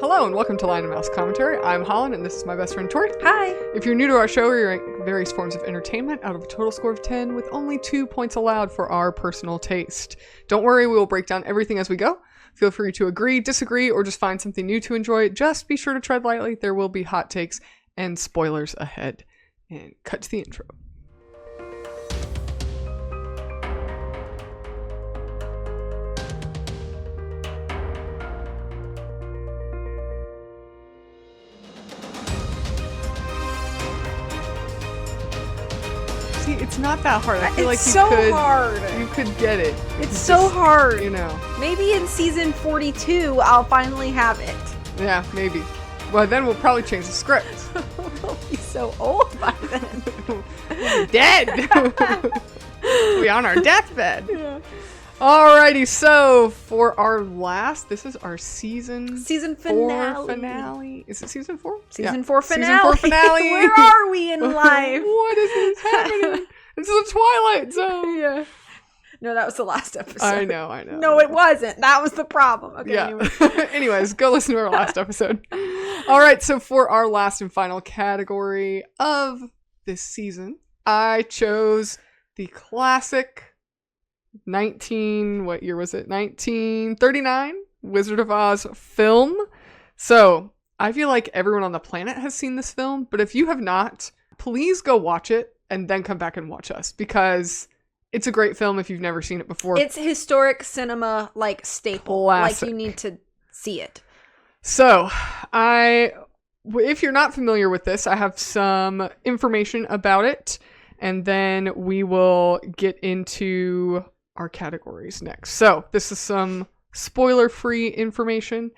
Hello and welcome to Lion and Mouse Commentary. I'm Holland and this is my best friend Tori. Hi. If you're new to our show, we rank various forms of entertainment out of a total score of 10 with only 2 points allowed for our personal taste. Don't worry, we will break down everything as we go. Feel free to agree, disagree, or just find something new to enjoy. Just be sure to tread lightly. There will be hot takes and spoilers ahead. And cut to the intro. See, it's not that hard. I feel like you could get it. It's so hard. You know. Maybe in season 42, I'll finally have it. Yeah, maybe. Well, then we'll probably change the script. We'll be so old by then. We'll be dead. We'll be on our deathbed. Yeah. Alrighty, so for our last, this is our season finale. Is it season 4? Season 4 finale. Season 4 finale. Where are we in life? What is this happening? This is a Twilight Zone. Yeah. No, that was the last episode. I know. No, it wasn't. That was the problem. Okay. Yeah. Anyway. Anyways, go listen to our last episode. All right, so for our last and final category of this season, I chose the classic 1939 Wizard of Oz film. So I feel like everyone on the planet has seen this film, but if you have not, please go watch it and then come back and watch us, because it's a great film if you've never seen it before. It's historic cinema, like staple. Classic. Like you need to see it. So if you're not familiar with this, I have some information about it, and then we will get into our categories next. So this is some spoiler-free information.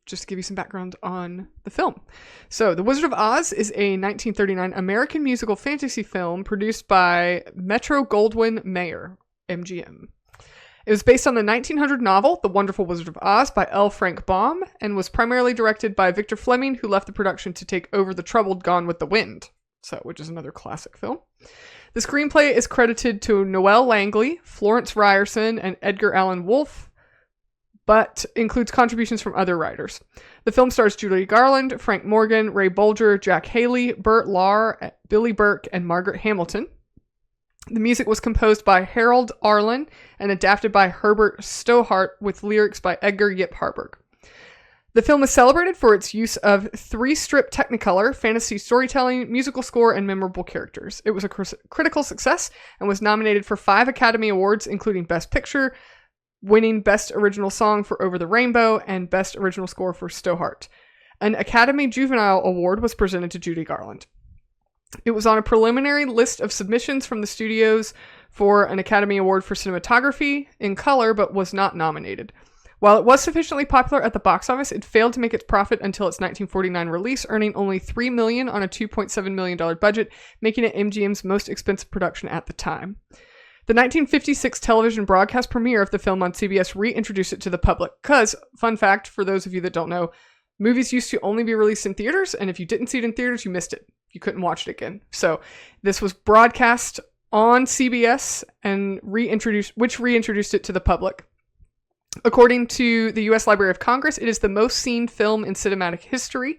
Just to give you some background on the film. So The Wizard of Oz is a 1939 American musical fantasy film produced by Metro-Goldwyn-Mayer, MGM. It was based on the 1900 novel The Wonderful Wizard of Oz by L. Frank Baum and was primarily directed by Victor Fleming, who left the production to take over The Troubled Gone with the Wind, which is another classic film. The screenplay is credited to Noel Langley, Florence Ryerson, and Edgar Allan Wolfe, but includes contributions from other writers. The film stars Judy Garland, Frank Morgan, Ray Bolger, Jack Haley, Burt Lahr, Billy Burke, and Margaret Hamilton. The music was composed by Harold Arlen and adapted by Herbert Stohart with lyrics by Edgar Yip Harburg. The film is celebrated for its use of 3-strip Technicolor, fantasy storytelling, musical score, and memorable characters. It was a critical success and was nominated for 5 Academy Awards, including Best Picture, winning Best Original Song for Over the Rainbow and Best Original Score for Stohart. An Academy Juvenile Award was presented to Judy Garland. It was on a preliminary list of submissions from the studios for an Academy Award for Cinematography in Color, but was not nominated. While it was sufficiently popular at the box office, it failed to make its profit until its 1949 release, earning only $3 million on a $2.7 million budget, making it MGM's most expensive production at the time. The 1956 television broadcast premiere of the film on CBS reintroduced it to the public. Because, fun fact, for those of you that don't know, movies used to only be released in theaters, and if you didn't see it in theaters, you missed it. You couldn't watch it again. So this was broadcast on CBS and reintroduced it to the public. According to the U.S. Library of Congress, it is the most seen film in cinematic history.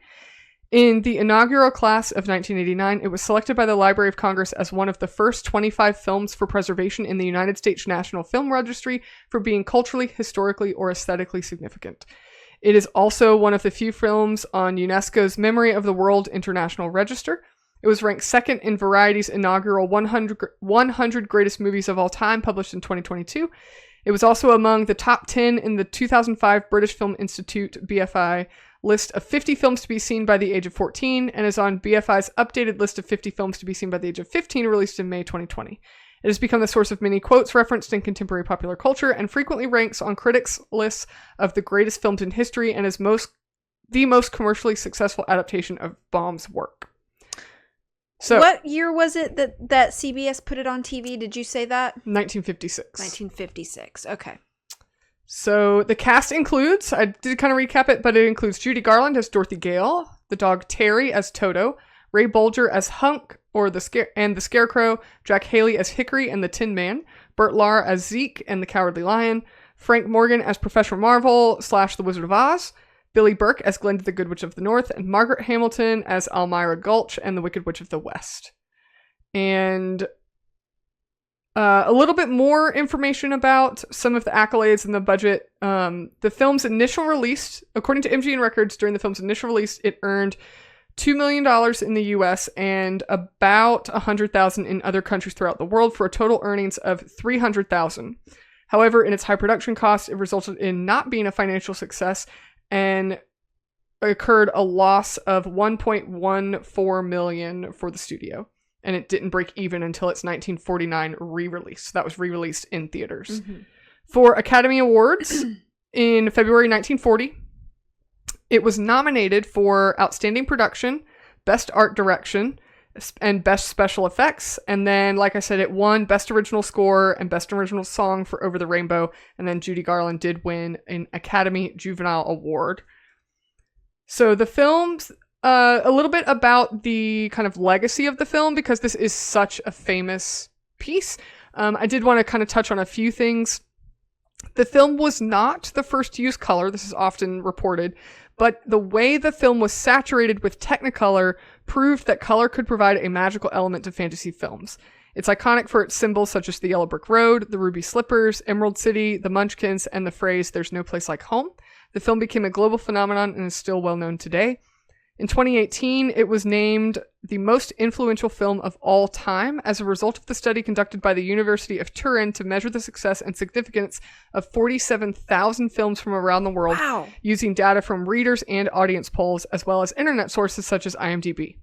In the inaugural class of 1989, it was selected by the Library of Congress as one of the first 25 films for preservation in the United States National Film Registry for being culturally, historically, or aesthetically significant. It is also one of the few films on UNESCO's Memory of the World International Register. It was ranked second in Variety's inaugural 100 Greatest Movies of All Time, published in 2022. It was also among the top 10 in the 2005 British Film Institute BFI list of 50 films to be seen by the age of 14, and is on BFI's updated list of 50 films to be seen by the age of 15, released in May 2020. It has become the source of many quotes referenced in contemporary popular culture and frequently ranks on critics' lists of the greatest films in history, and is the most commercially successful adaptation of Baum's work. So, what year was it that CBS put it on TV? Did you say that? 1956. 1956. Okay. So the cast includes, I did kind of recap it, but it includes Judy Garland as Dorothy Gale, the dog Terry as Toto, Ray Bolger as Hunk the Scarecrow, Jack Haley as Hickory and the Tin Man, Burt Lahr as Zeke and the Cowardly Lion, Frank Morgan as Professor Marvel / The Wizard of Oz, Billy Burke as Glinda the Good Witch of the North, and Margaret Hamilton as Elmira Gulch and the Wicked Witch of the West. And a little bit more information about some of the accolades and the budget. The film's initial release, according to MGM Records, during the film's initial release, it earned $2 million in the US and about $100,000 in other countries throughout the world for a total earnings of $300,000. However, in its high production costs, it resulted in not being a financial success and occurred a loss of $1.14 million for the studio. And it didn't break even until its 1949 re-release. So that was re-released in theaters. Mm-hmm. For Academy Awards in February 1940, it was nominated for Outstanding Production, Best Art Direction, and Best Special Effects. And then, like I said, it won Best Original Score and Best Original Song for Over the Rainbow. And then Judy Garland did win an Academy Juvenile Award. So the film's a little bit about the kind of legacy of the film, because this is such a famous piece. I did want to kind of touch on a few things. The film was not the first to use color. This is often reported. But the way the film was saturated with Technicolor proved that color could provide a magical element to fantasy films. It's iconic for its symbols such as the Yellow Brick Road, the Ruby Slippers, Emerald City, the Munchkins, and the phrase, "There's no place like home." The film became a global phenomenon and is still well known today. In 2018, it was named the most influential film of all time as a result of the study conducted by the University of Turin to measure the success and significance of 47,000 films from around the world. Wow. Using data from readers and audience polls, as well as internet sources such as IMDb.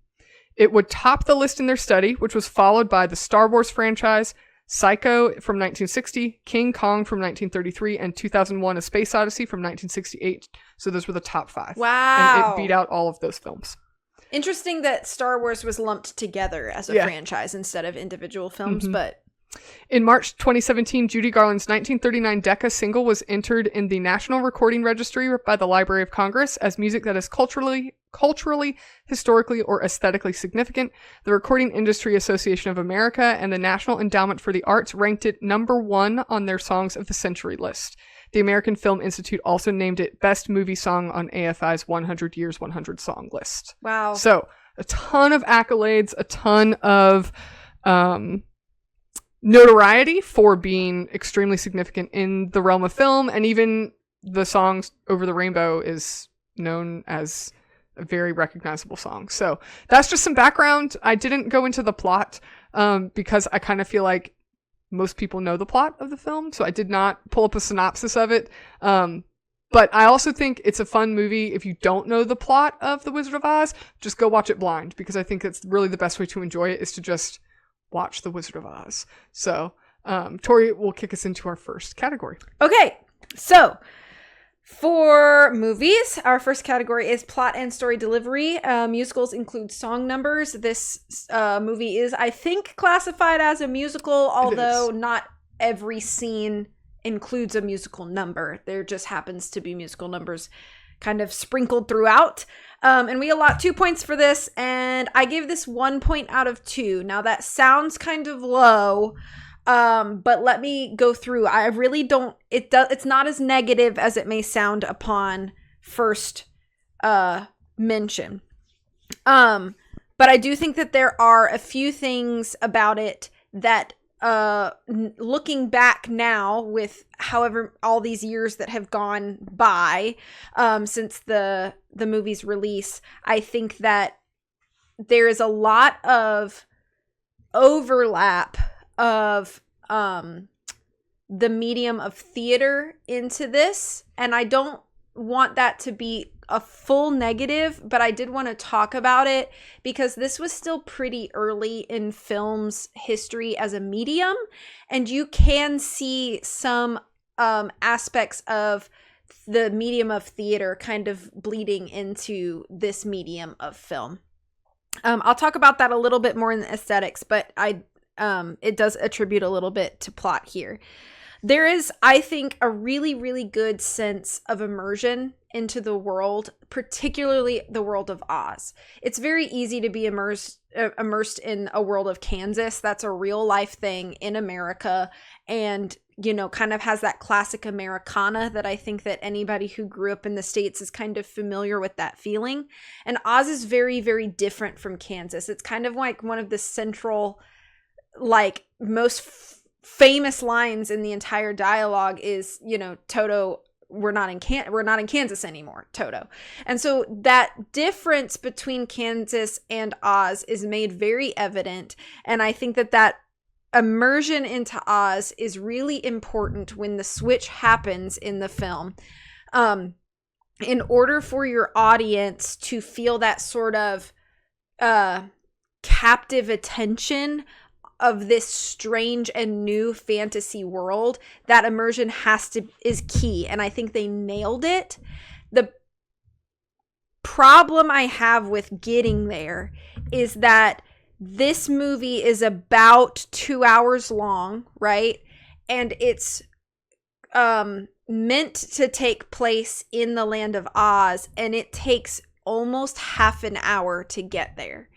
It would top the list in their study, which was followed by the Star Wars franchise, Psycho from 1960, King Kong from 1933, and 2001: A Space Odyssey from 1968. So those were the top 5. Wow. And it beat out all of those films. Interesting that Star Wars was lumped together as a franchise instead of individual films, but... In March 2017, Judy Garland's 1939 Decca single was entered in the National Recording Registry by the Library of Congress as music that is culturally, historically, or aesthetically significant. The Recording Industry Association of America and the National Endowment for the Arts ranked it number 1 on their Songs of the Century list. The American Film Institute also named it Best Movie Song on AFI's 100 Years 100 Song list. Wow. So, a ton of accolades, a ton of notoriety for being extremely significant in the realm of film, and even the songs Over the Rainbow is known as a very recognizable song. So that's just some background. I didn't go into the plot because I kind of feel like most people know the plot of the film, so I did not pull up a synopsis of it. But I also think it's a fun movie. If you don't know the plot of The Wizard of Oz, just go watch it blind, because I think that's really the best way to enjoy it, is to just watch The Wizard of Oz. So, Tori will kick us into our first category. Okay, so for movies, our first category is plot and story delivery. Musicals include song numbers. This movie is, I think, classified as a musical, although not every scene includes a musical number. There just happens to be musical numbers kind of sprinkled throughout. And we allot 2 points for this, and I gave this 1 point out of 2. Now that sounds kind of low, but let me go through. I really don't, it's not as negative as it may sound upon first mention. But I do think that there are a few things about it that looking back now, with however all these years that have gone by since the movie's release, I think that there is a lot of overlap of the medium of theater into this, and I don't want that to be a full negative, but I did want to talk about it because this was still pretty early in film's history as a medium, and you can see some aspects of the medium of theater kind of bleeding into this medium of film. I'll talk about that a little bit more in the aesthetics, but it does attribute a little bit to plot here. There is, I think, a really, really good sense of immersion into the world, particularly the world of Oz. It's very easy to be immersed in a world of Kansas. That's a real life thing in America. And kind of has that classic Americana that I think that anybody who grew up in the States is kind of familiar with that feeling. And Oz is very, very different from Kansas. It's kind of like one of the central, like, most famous lines in the entire dialogue is, Toto, we're not in Kansas anymore, Toto. And so that difference between Kansas and Oz is made very evident. And I think that immersion into Oz is really important when the switch happens in the film. In order for your audience to feel that sort of captive attention of this strange and new fantasy world, that immersion is key. And I think they nailed it. The problem I have with getting there is that this movie is about 2 hours long, right? And it's meant to take place in the land of Oz, and it takes almost half an hour to get there.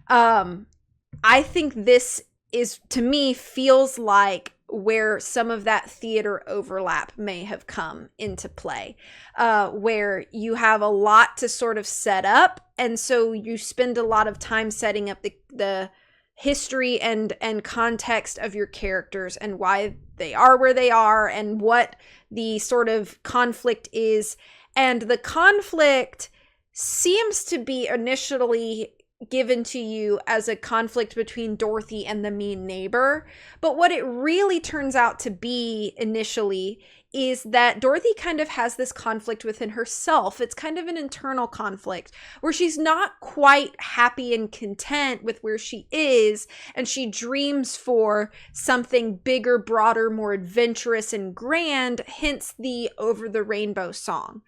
I think this is, to me, feels like where some of that theater overlap may have come into play, where you have a lot to sort of set up. And so you spend a lot of time setting up the history and context of your characters and why they are where they are and what the sort of conflict is. And the conflict seems to be initially given to you as a conflict between Dorothy and the mean neighbor. But what it really turns out to be initially is that Dorothy kind of has this conflict within herself. It's kind of an internal conflict where she's not quite happy and content with where she is, and she dreams for something bigger, broader, more adventurous and grand, hence the Over the Rainbow song.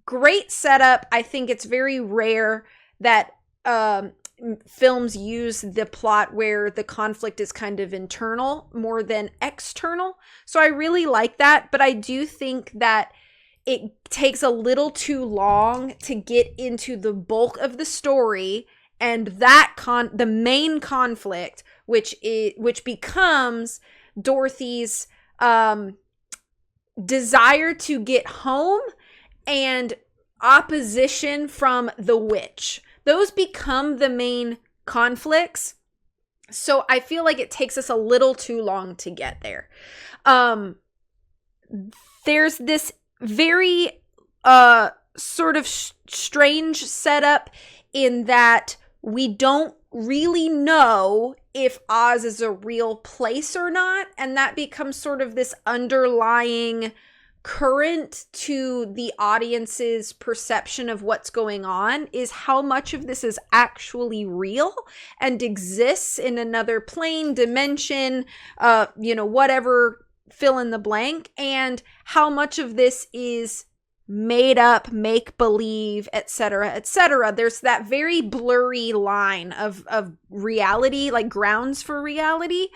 Great setup. I think it's very rare that films use the plot where the conflict is kind of internal more than external. So I really like that, but I do think that it takes a little too long to get into the bulk of the story and that the main conflict, which becomes Dorothy's desire to get home and opposition from the witch. Those become the main conflicts. So I feel like it takes us a little too long to get there. There's this very sort of strange setup in that we don't really know if Oz is a real place or not. And that becomes sort of this underlying current to the audience's perception of what's going on, is how much of this is actually real and exists in another plane, dimension, whatever, fill in the blank, and how much of this is made up, make believe, etc., etc. There's that very blurry line of reality, like grounds for reality.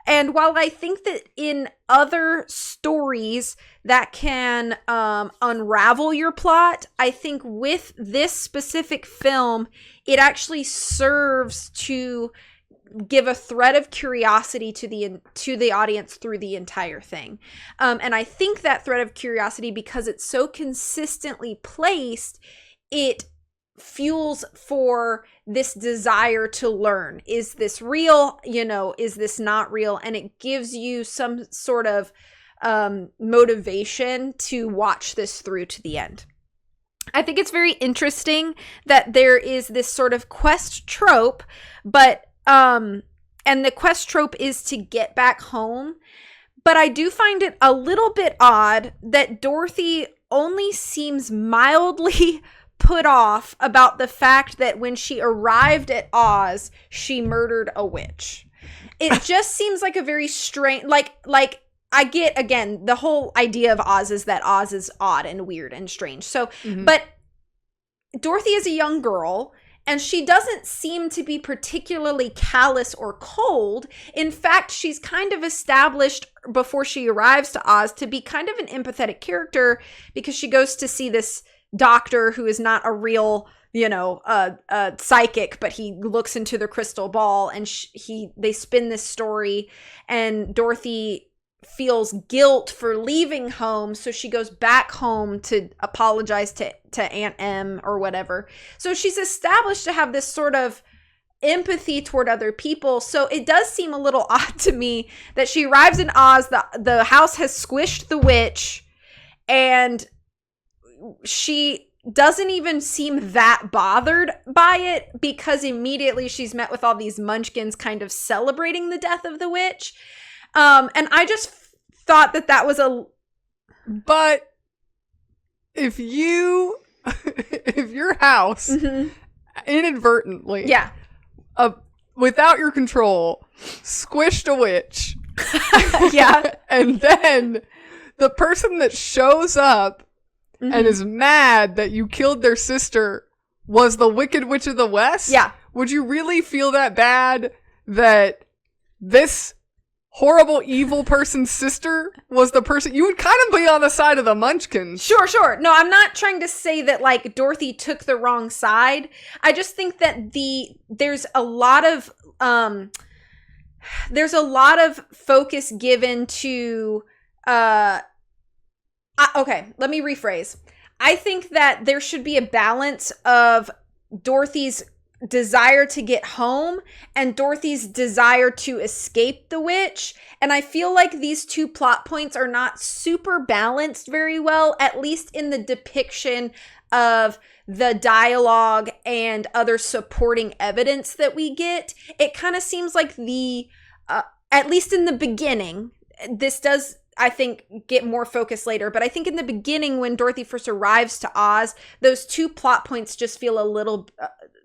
And while I think that in other stories that can unravel your plot, I think with this specific film, it actually serves to give a thread of curiosity to the audience through the entire thing. And I think that thread of curiosity, because it's so consistently placed, it fuels for this desire to learn. Is this real? Is this not real? And it gives you some sort of motivation to watch this through to the end. I think it's very interesting that there is this sort of quest trope, but and the quest trope is to get back home. But I do find it a little bit odd that Dorothy only seems mildly put off about the fact that when she arrived at Oz, she murdered a witch. It just seems like a very strange, like I get, again, the whole idea of Oz is that Oz is odd and weird and strange. So, But Dorothy is a young girl, and she doesn't seem to be particularly callous or cold. In fact, she's kind of established before she arrives to Oz to be kind of an empathetic character, because she goes to see this doctor who is not a real, psychic, but he looks into the crystal ball, and they spin this story, and Dorothy feels guilt for leaving home, so she goes back home to apologize to Aunt Em or whatever. So she's established to have this sort of empathy toward other people. So it does seem a little odd to me that she arrives in Oz, the house has squished the witch, and she doesn't even seem that bothered by it, because immediately she's met with all these munchkins kind of celebrating the death of the witch. And I just thought that was But if your house inadvertently, yeah, without your control, squished a witch, yeah, and then the person that shows up and is mad that you killed their sister was the Wicked Witch of the West, yeah, would you really feel that bad that this horrible evil person's sister was the person? You would kind of be on the side of the munchkins. Sure. No, I'm not trying to say that like Dorothy took the wrong side. I just think that there's a lot of focus given to okay, let me rephrase. I think that there should be a balance of Dorothy's desire to get home and Dorothy's desire to escape the witch. And I feel like these two plot points are not super balanced very well, at least in the depiction of the dialogue and other supporting evidence that we get. It kind of seems like at least in the beginning, this does, I think, get more focus later, but I think in the beginning when Dorothy first arrives to Oz, those two plot points just feel a little,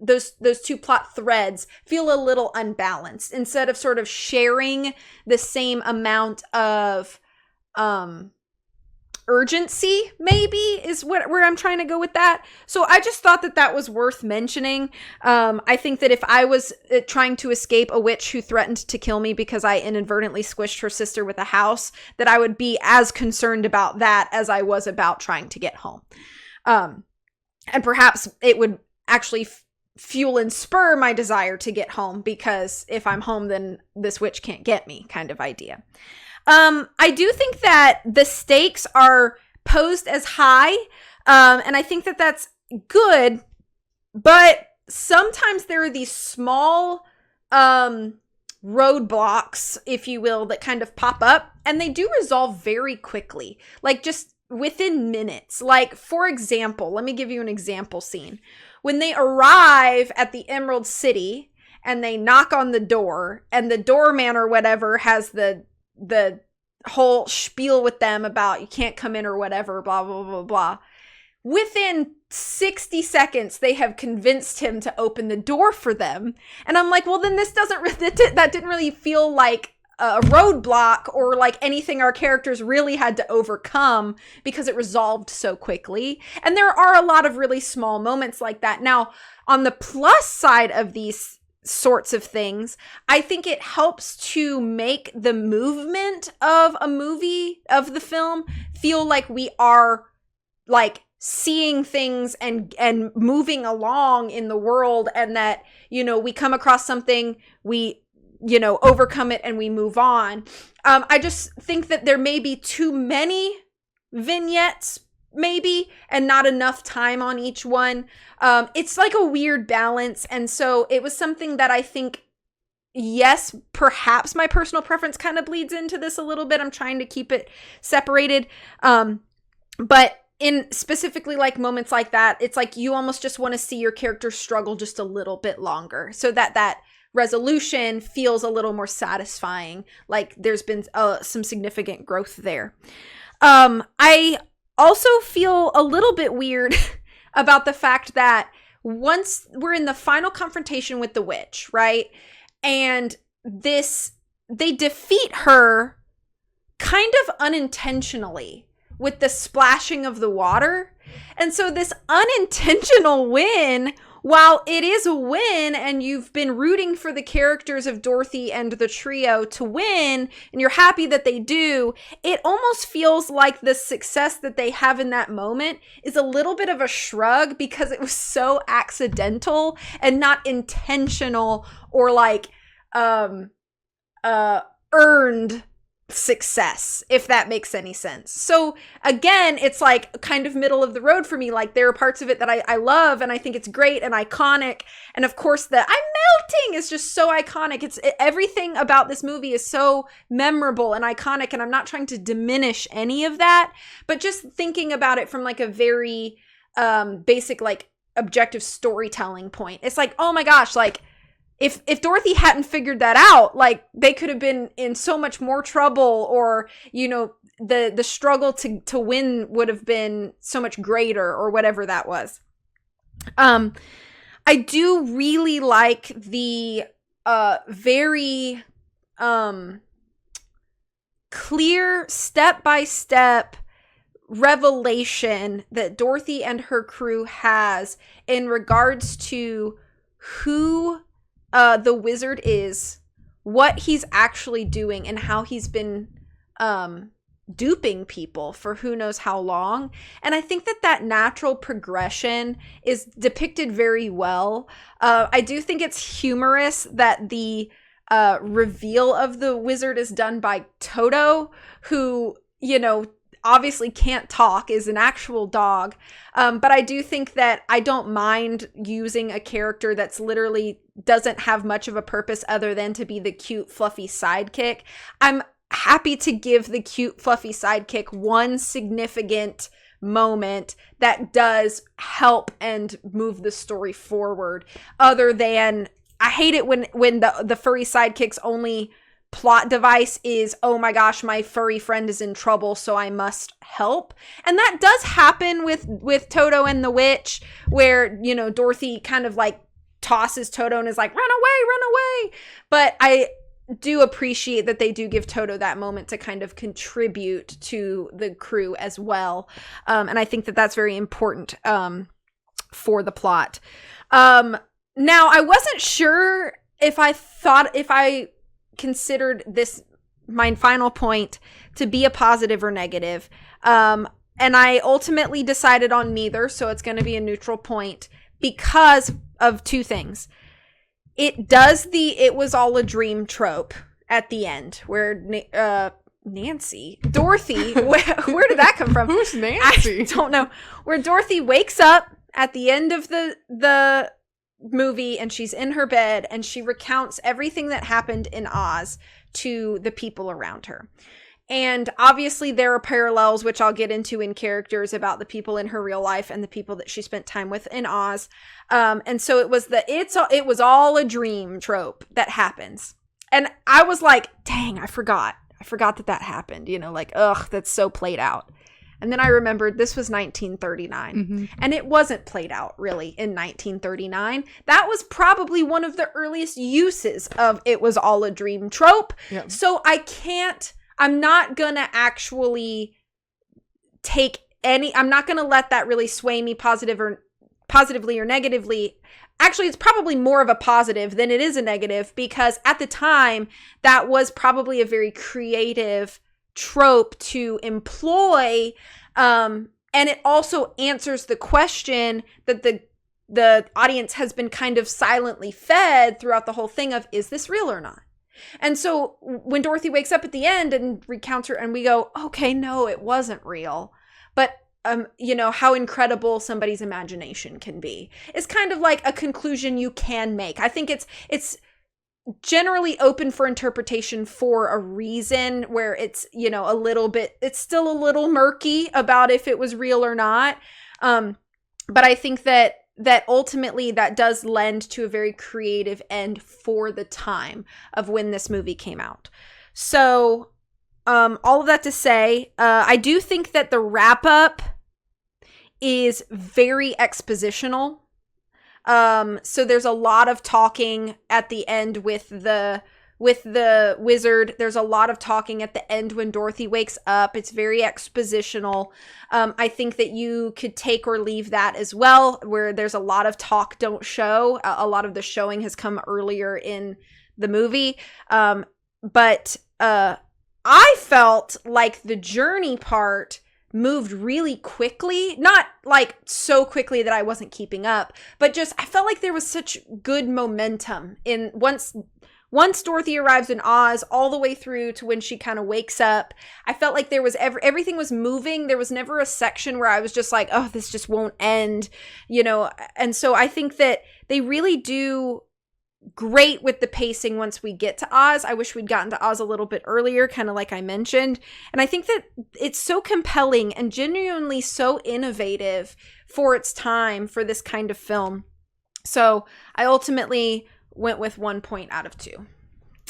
those two plot threads feel a little unbalanced. Instead of sort of sharing the same amount of urgency, maybe, is where I'm trying to go with that. So I just thought that was worth mentioning. I think that if I was trying to escape a witch who threatened to kill me because I inadvertently squished her sister with a house, that I would be as concerned about that as I was about trying to get home. And perhaps it would actually fuel and spur my desire to get home, because if I'm home, then this witch can't get me, kind of idea. I do think that the stakes are posed as high, and I think that that's good, but sometimes there are these small roadblocks, if you will, that kind of pop up, and they do resolve very quickly, like just within minutes. Like, for example, let me give you an example scene. When they arrive at the Emerald City and they knock on the door, and the doorman or whatever has the whole spiel with them about you can't come in or whatever, blah, blah, blah, blah. Within 60 seconds, they have convinced him to open the door for them. And I'm like, well, then that didn't really feel like a roadblock or like anything our characters really had to overcome, because it resolved so quickly. And there are a lot of really small moments like that. Now, on the plus side of these sorts of things, I think it helps to make the movement of the film feel like we are like seeing things and moving along in the world, and that, we come across something, we overcome it, and we move on. I just think that there may be too many vignettes, maybe, and not enough time on each one. It's like a weird balance. And so it was something that I think, yes, perhaps my personal preference kind of bleeds into this a little bit. I'm trying to keep it separated. But in specifically like moments like that, it's like you almost just want to see your character struggle just a little bit longer, so that resolution feels a little more satisfying. Like there's been some significant growth there. I also feel a little bit weird about the fact that once we're in the final confrontation with the witch, right? And they defeat her kind of unintentionally with the splashing of the water. And so this unintentional win, while it is a win and you've been rooting for the characters of Dorothy and the trio to win, and you're happy that they do, it almost feels like the success that they have in that moment is a little bit of a shrug, because it was so accidental and not intentional or like earned success, if that makes any sense. So again, it's like kind of middle of the road for me. Like there are parts of it that I love and I think it's great and iconic. And of course the I'm melting is just so iconic. Everything about this movie is so memorable and iconic, and I'm not trying to diminish any of that, but just thinking about it from like a very basic, like objective storytelling point. It's like, oh my gosh, like if Dorothy hadn't figured that out, like they could have been in so much more trouble, or, you know, the struggle to win would have been so much greater, or whatever that was. I do really like the very clear step-by-step revelation that Dorothy and her crew has in regards to who the wizard is, what he's actually doing, and how he's been duping people for who knows how long. And I think that natural progression is depicted very well. I do think it's humorous that the reveal of the wizard is done by Toto, who, you know, obviously can't talk, is an actual dog. But I do think that I don't mind using a character that's literally doesn't have much of a purpose other than to be the cute, fluffy sidekick. I'm happy to give the cute, fluffy sidekick one significant moment that does help and move the story forward, other than I hate it when the furry sidekick's only plot device is, oh my gosh, my furry friend is in trouble, so I must help. And that does happen with Toto and the witch, where, you know, Dorothy kind of like tosses Toto and is like, run away. But I do appreciate that they do give Toto that moment to kind of contribute to the crew as well. And I think that that's very important for the plot. Now, I wasn't sure if I considered this, my final point, to be a positive or negative. And I ultimately decided on neither, so it's going to be a neutral point because of two things. It does the "it was all a dream" trope at the end, where Dorothy, where did that come from? Who's Nancy? I don't know. Where Dorothy wakes up at the end of the movie and she's in her bed and she recounts everything that happened in Oz to the people around her. And obviously there are parallels, which I'll get into in characters, about the people in her real life and the people that she spent time with in Oz. And so it was it was all a dream trope that happens. And I was like, dang, I forgot that happened, you know, like, ugh, that's so played out. And then I remembered this was 1939, mm-hmm. and it wasn't played out really in 1939. That was probably one of the earliest uses of "it was all a dream" trope. Yep. So I'm not gonna actually I'm not gonna let that really sway me positively or negatively. Actually, it's probably more of a positive than it is a negative, because at the time that was probably a very creative trope to employ, and it also answers the question that the audience has been kind of silently fed throughout the whole thing of, is this real or not? And so when Dorothy wakes up at the end and recounts her, and we go, okay, no, it wasn't real, but you know, how incredible somebody's imagination can be, is kind of like a conclusion you can make. I think it's generally open for interpretation for a reason, where it's, you know, it's still a little murky about if it was real or not. But I think that ultimately that does lend to a very creative end for the time of when this movie came out. So, all of that to say, I do think that the wrap up is very expositional. So there's a lot of talking at the end with the wizard. There's a lot of talking at the end when Dorothy wakes up. It's very expositional. I think that you could take or leave that as well, where there's a lot of talk, don't show. A lot of the showing has come earlier in the movie. But I felt like the journey part moved really quickly, not like so quickly that I wasn't keeping up, but just I felt like there was such good momentum in once once Dorothy arrives in Oz, all the way through to when she kind of wakes up, I felt like there was everything was moving. There was never a section where I was just like, oh, this just won't end, you know? And so I think that they really do great with the pacing once we get to Oz. I wish we'd gotten to Oz a little bit earlier, kind of like I mentioned. And I think that it's so compelling and genuinely so innovative for its time for this kind of film. So I ultimately went with 1 point out of 2.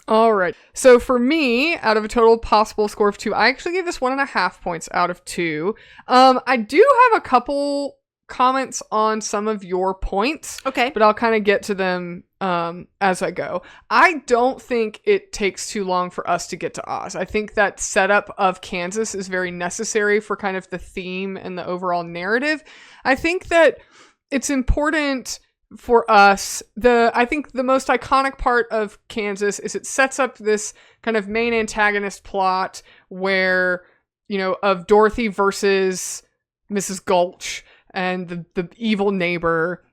All right. So for me, out of a total possible score of 2, I actually gave this 1.5 points out of 2. I do have a couple comments on some of your points. Okay. But I'll kind of get to them as I go. I don't think it takes too long for us to get to Oz. I think that setup of Kansas is very necessary for kind of the theme and the overall narrative. I think that it's important for us. I think the most iconic part of Kansas is it sets up this kind of main antagonist plot where, you know, of Dorothy versus Mrs. Gulch and the evil neighbor.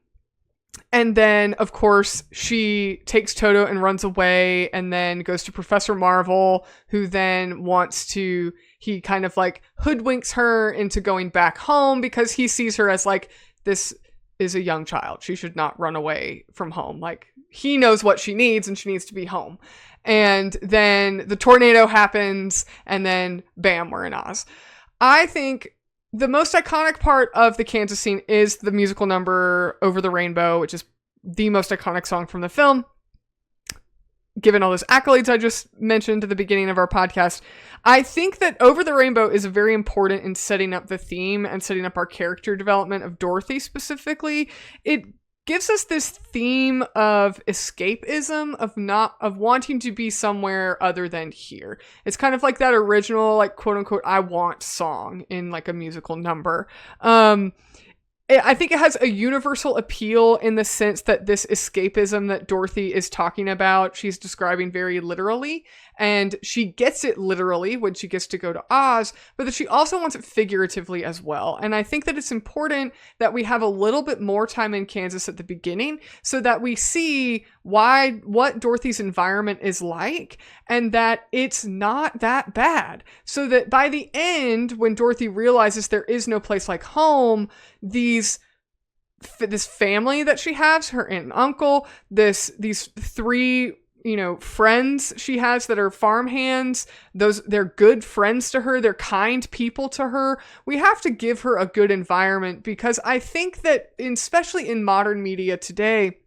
And then, of course, she takes Toto and runs away and then goes to Professor Marvel, who then he kind of like hoodwinks her into going back home because he sees her as like, this is a young child. She should not run away from home. Like, he knows what she needs and she needs to be home. And then the tornado happens and then bam, we're in Oz. I think the most iconic part of the Kansas scene is the musical number Over the Rainbow, which is the most iconic song from the film. Given all those accolades I just mentioned at the beginning of our podcast, I think that Over the Rainbow is very important in setting up the theme and setting up our character development of Dorothy specifically. It gives us this theme of escapism, of wanting to be somewhere other than here. It's kind of like that original, like, quote unquote, I want song in like a musical number. I think it has a universal appeal in the sense that this escapism that Dorothy is talking about, she's describing very literally, and she gets it literally when she gets to go to Oz, but that she also wants it figuratively as well. And I think that it's important that we have a little bit more time in Kansas at the beginning so that we see what Dorothy's environment is like and that it's not that bad. So that by the end, when Dorothy realizes there is no place like home, this family that she has, her aunt and uncle, these 3, you know, friends she has that are farmhands, they're good friends to her, they're kind people to her. We have to give her a good environment because I think that especially in modern media today,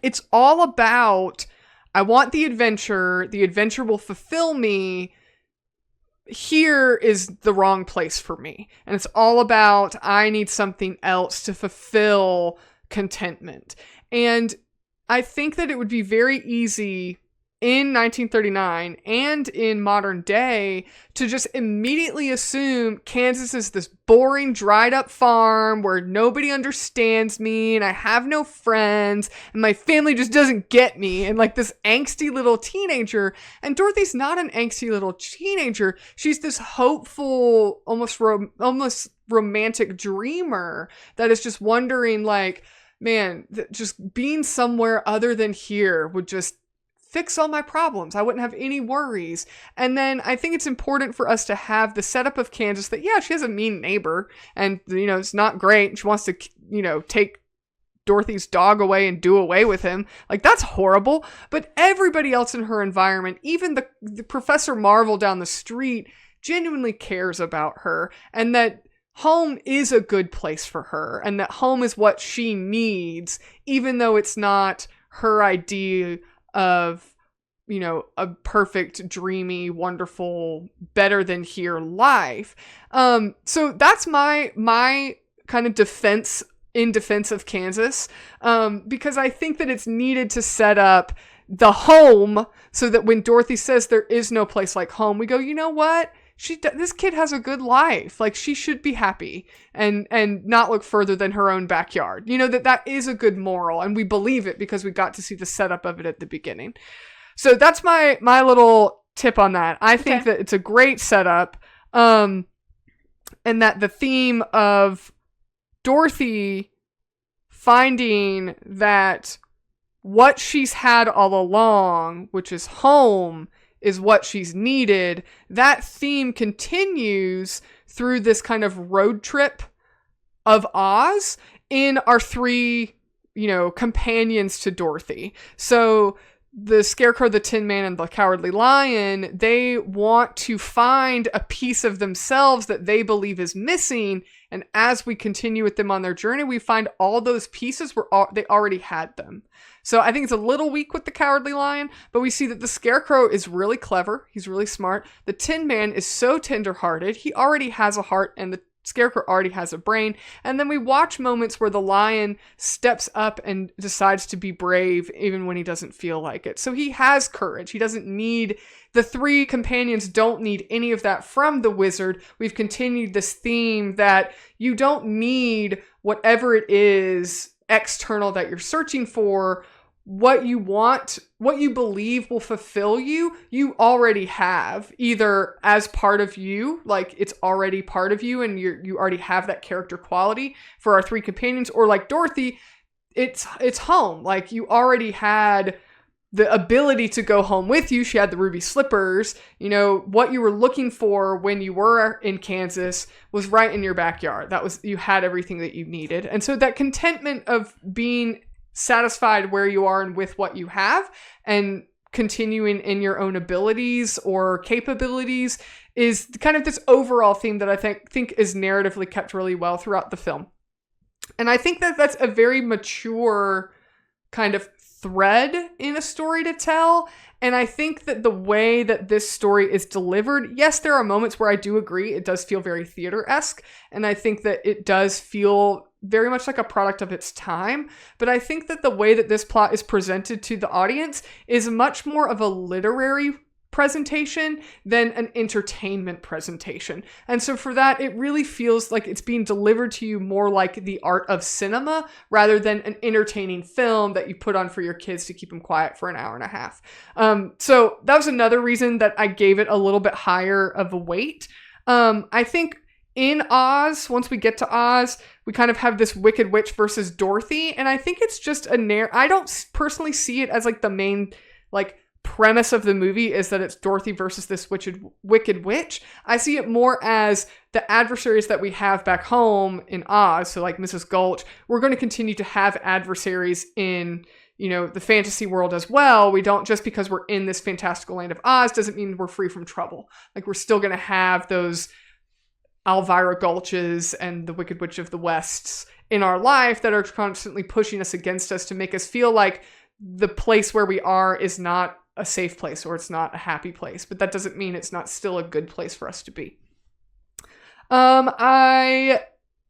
it's all about, I want the adventure will fulfill me. Here is the wrong place for me. And it's all about, I need something else to fulfill contentment. And I think that it would be very easy in 1939 and in modern day to just immediately assume Kansas is this boring, dried up farm where nobody understands me and I have no friends and my family just doesn't get me, and like this angsty little teenager. And Dorothy's not an angsty little teenager. She's this hopeful, almost romantic dreamer that is just wondering like, man, just being somewhere other than here would just fix all my problems. I wouldn't have any worries. And then I think it's important for us to have the setup of Kansas that, yeah, she has a mean neighbor and, you know, it's not great. She wants to, you know, take Dorothy's dog away and do away with him. Like, that's horrible. But everybody else in her environment, even the Professor Marvel down the street, genuinely cares about her, and that home is a good place for her, and that home is what she needs, even though it's not her idea of, you know, a perfect, dreamy, wonderful, better than here life. So that's my kind of defense of Kansas, because I think that it's needed to set up the home so that when Dorothy says there is no place like home, we go, you know what? This kid has a good life. Like, she should be happy and not look further than her own backyard. You know, that is a good moral, and we believe it because we got to see the setup of it at the beginning. So that's my little tip on that. I think that it's a great setup, and that the theme of Dorothy finding that what she's had all along, which is home, is what she's needed. That theme continues through this kind of road trip of Oz in our three, companions to Dorothy. So the Scarecrow, the Tin Man, and the Cowardly Lion, they want to find a piece of themselves that they believe is missing. And as we continue with them on their journey, we find all those pieces they already had them. So I think it's a little weak with the Cowardly Lion, but we see that the Scarecrow is really clever. He's really smart. The Tin Man is so tenderhearted. He already has a heart, and the Scarecrow already has a brain. And then we watch moments where the lion steps up and decides to be brave even when he doesn't feel like it. So he has courage. He doesn't need, the three companions don't need any of that from the wizard. We've continued this theme that you don't need whatever it is external that you're searching for. What you want, what you believe will fulfill you, you already have, either as part of you, like it's already part of you and you already have that character quality for our three companions, or like Dorothy, it's home. Like you already had the ability to go home with you. She had the ruby slippers. What you were looking for when you were in Kansas was right in your backyard. You had everything that you needed. And so that contentment of being satisfied where you are and with what you have and continuing in your own abilities or capabilities is kind of this overall theme that I think is narratively kept really well throughout the film. And I think that that's a very mature kind of thread in a story to tell. And I think that the way that this story is delivered, yes, there are moments where I do agree it does feel very theater-esque. And I think that it does feel very much like a product of its time. But I think that the way that this plot is presented to the audience is much more of a literary presentation than an entertainment presentation. And so for that, it really feels like it's being delivered to you more like the art of cinema rather than an entertaining film that you put on for your kids to keep them quiet for an hour and a half. So that was another reason that I gave it a little bit higher of a weight. I think in Oz, once we get to Oz, we kind of have this Wicked Witch versus Dorothy. And I think it's just I don't personally see it as like the main premise of the movie is that it's Dorothy versus this Wicked Witch. I see it more as the adversaries that we have back home in Oz. So like Mrs. Gulch, we're going to continue to have adversaries in, the fantasy world as well. We don't, just because we're in this fantastical land of Oz doesn't mean we're free from trouble. Like we're still going to have those Elvira Gulches and the Wicked Witch of the Wests in our life that are constantly pushing us against us to make us feel like the place where we are is not a safe place or it's not a happy place, but that doesn't mean it's not still a good place for us to be. Overall,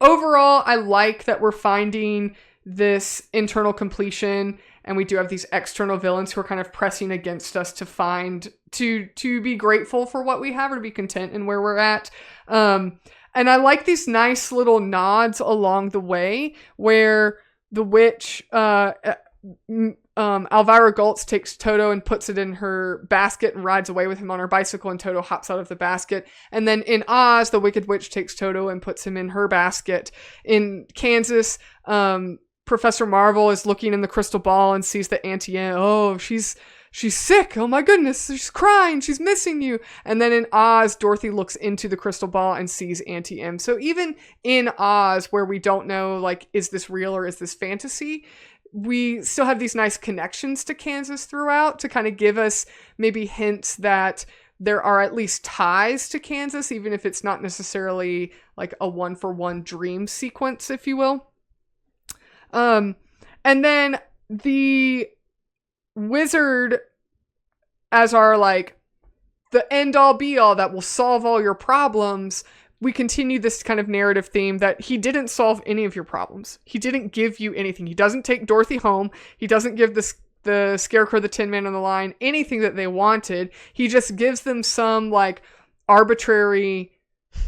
I like that we're finding this internal completion and we do have these external villains who are kind of pressing against us to be grateful for what we have or to be content in where we're at. And I like these nice little nods along the way where the witch, Elvira Gulch takes Toto and puts it in her basket and rides away with him on her bicycle, and Toto hops out of the basket. And then in Oz, the Wicked Witch takes Toto and puts him in her basket. In Kansas, Professor Marvel is looking in the crystal ball and sees that Auntie Em, she's sick. Oh my goodness, she's crying. She's missing you. And then in Oz, Dorothy looks into the crystal ball and sees Auntie Em. So even in Oz, where we don't know, is this real or is this fantasy, we still have these nice connections to Kansas throughout to kind of give us maybe hints that there are at least ties to Kansas, even if it's not necessarily like a one-for-one dream sequence, if you will. And then the wizard as our the end-all be-all that will solve all your problems, we continue this kind of narrative theme that he didn't solve any of your problems. He didn't give you anything. He doesn't take Dorothy home. He doesn't give the Scarecrow, the Tin Man, and the Lion anything that they wanted. He just gives them some arbitrary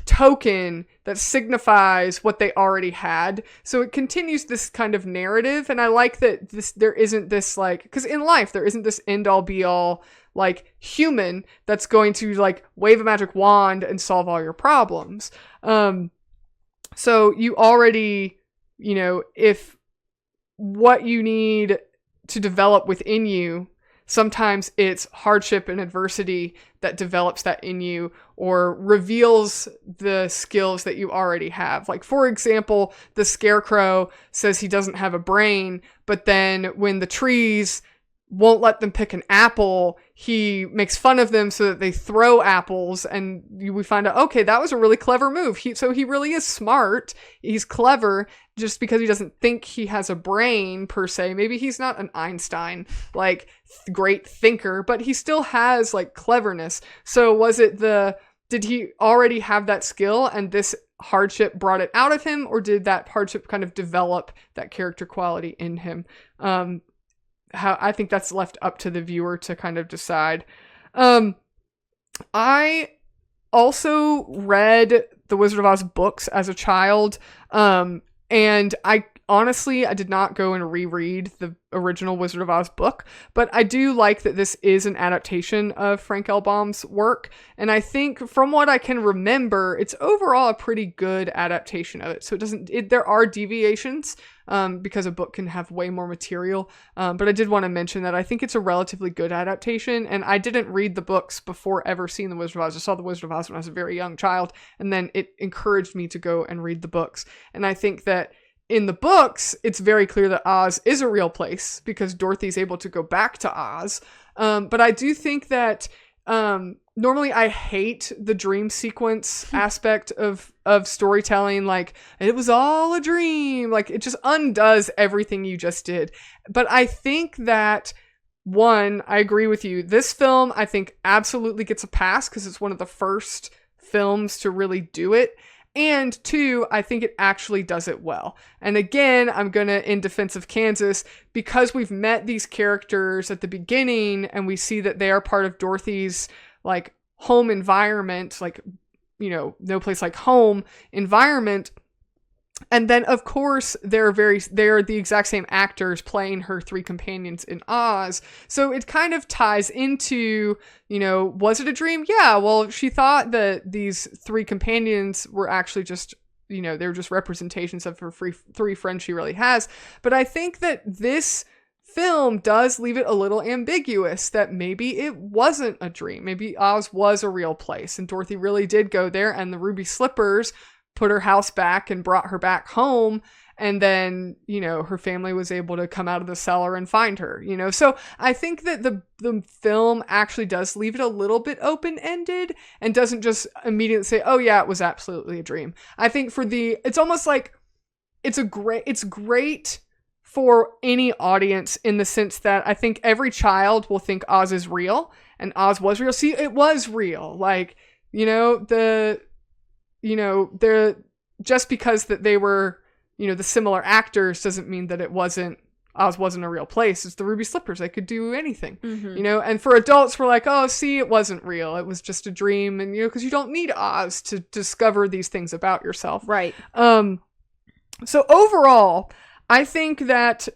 token that signifies what they already had. So it continues this kind of narrative. And I like that there isn't this because in life, there isn't this end-all be-all human that's going to wave a magic wand and solve all your problems. So you already, if what you need to develop within you, sometimes it's hardship and adversity that develops that in you or reveals the skills that you already have. Like, for example, the Scarecrow says he doesn't have a brain, but then when the trees won't let them pick an apple, he makes fun of them so that they throw apples, and we find out, okay, that was a really clever move. So he really is smart. He's clever just because he doesn't think he has a brain per se. Maybe he's not an Einstein, like, great thinker, but he still has, like, cleverness. So was it did he already have that skill and this hardship brought it out of him, or did that hardship kind of develop that character quality in him? How I think that's left up to the viewer to kind of decide. I also read the Wizard of Oz books as a child, and I did not go and reread the original Wizard of Oz book, but I do like that this is an adaptation of Frank L. Baum's work, and I think from what I can remember, it's overall a pretty good adaptation of it. So there are deviations, because a book can have way more material, but I did want to mention that I think it's a relatively good adaptation, and I didn't read the books before ever seeing the Wizard of Oz. I saw the Wizard of Oz when I was a very young child, and then it encouraged me to go and read the books, and I think that in the books, it's very clear that Oz is a real place because Dorothy's able to go back to Oz. But I do think that normally I hate the dream sequence aspect of storytelling. Like, it was all a dream. Like, it just undoes everything you just did. But I think that, one, I agree with you. This film, I think, absolutely gets a pass because it's one of the first films to really do it. And two, I think it actually does it well. And again, I'm going to, in defense of Kansas, because we've met these characters at the beginning and we see that they are part of Dorothy's, like, home environment, like, No Place Like Home environment. And then, of course, they're the exact same actors playing her three companions in Oz. So it kind of ties into, was it a dream? Yeah, well, she thought that these three companions were actually just, they were just representations of her three friends she really has. But I think that this film does leave it a little ambiguous that maybe it wasn't a dream. Maybe Oz was a real place and Dorothy really did go there, and the ruby slippers put her house back and brought her back home. And then, her family was able to come out of the cellar and find her, So I think that the film actually does leave it a little bit open-ended and doesn't just immediately say, oh yeah, it was absolutely a dream. I think it's almost like it's great for any audience in the sense that I think every child will think Oz is real and Oz was real. See, it was real. Like, they're just because that they were, the similar actors doesn't mean that Oz wasn't a real place. It's the ruby slippers. They could do anything, and for adults, we're like, oh, see, it wasn't real. It was just a dream. And, because you don't need Oz to discover these things about yourself. Right. So overall, I think that,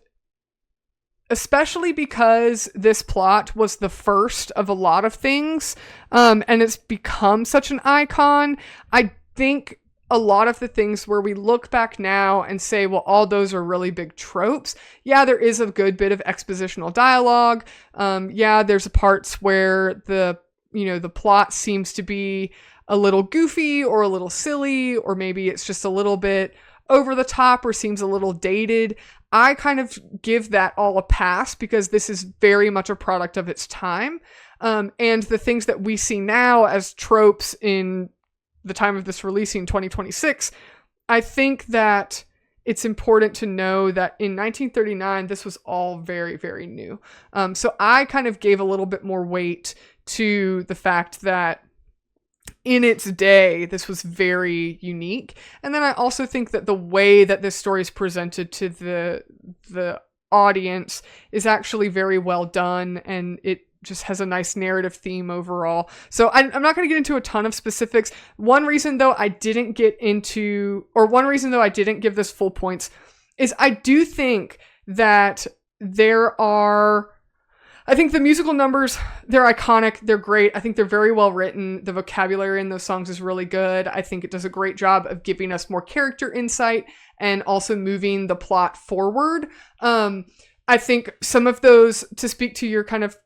especially because this plot was the first of a lot of things, and it's become such an icon, I think a lot of the things where we look back now and say, well, all those are really big tropes. Yeah, there is a good bit of expositional dialogue. Yeah, there's parts where the plot seems to be a little goofy or a little silly, or maybe it's just a little bit over the top or seems a little dated. I kind of give that all a pass because this is very much a product of its time. And the things that we see now as tropes in the time of this releasing 2026, I think that it's important to know that in 1939, this was all very, very new. So I kind of gave a little bit more weight to the fact that in its day, this was very unique. And then I also think that the way that this story is presented to the audience is actually very well done, and it just has a nice narrative theme overall. So I'm not going to get into a ton of specifics. One reason though I didn't give this full points is I do think that I think the musical numbers, they're iconic, they're great. I think they're very well written. The vocabulary in those songs is really good. I think it does a great job of giving us more character insight and also moving the plot forward. I think some of those, to speak to your kind of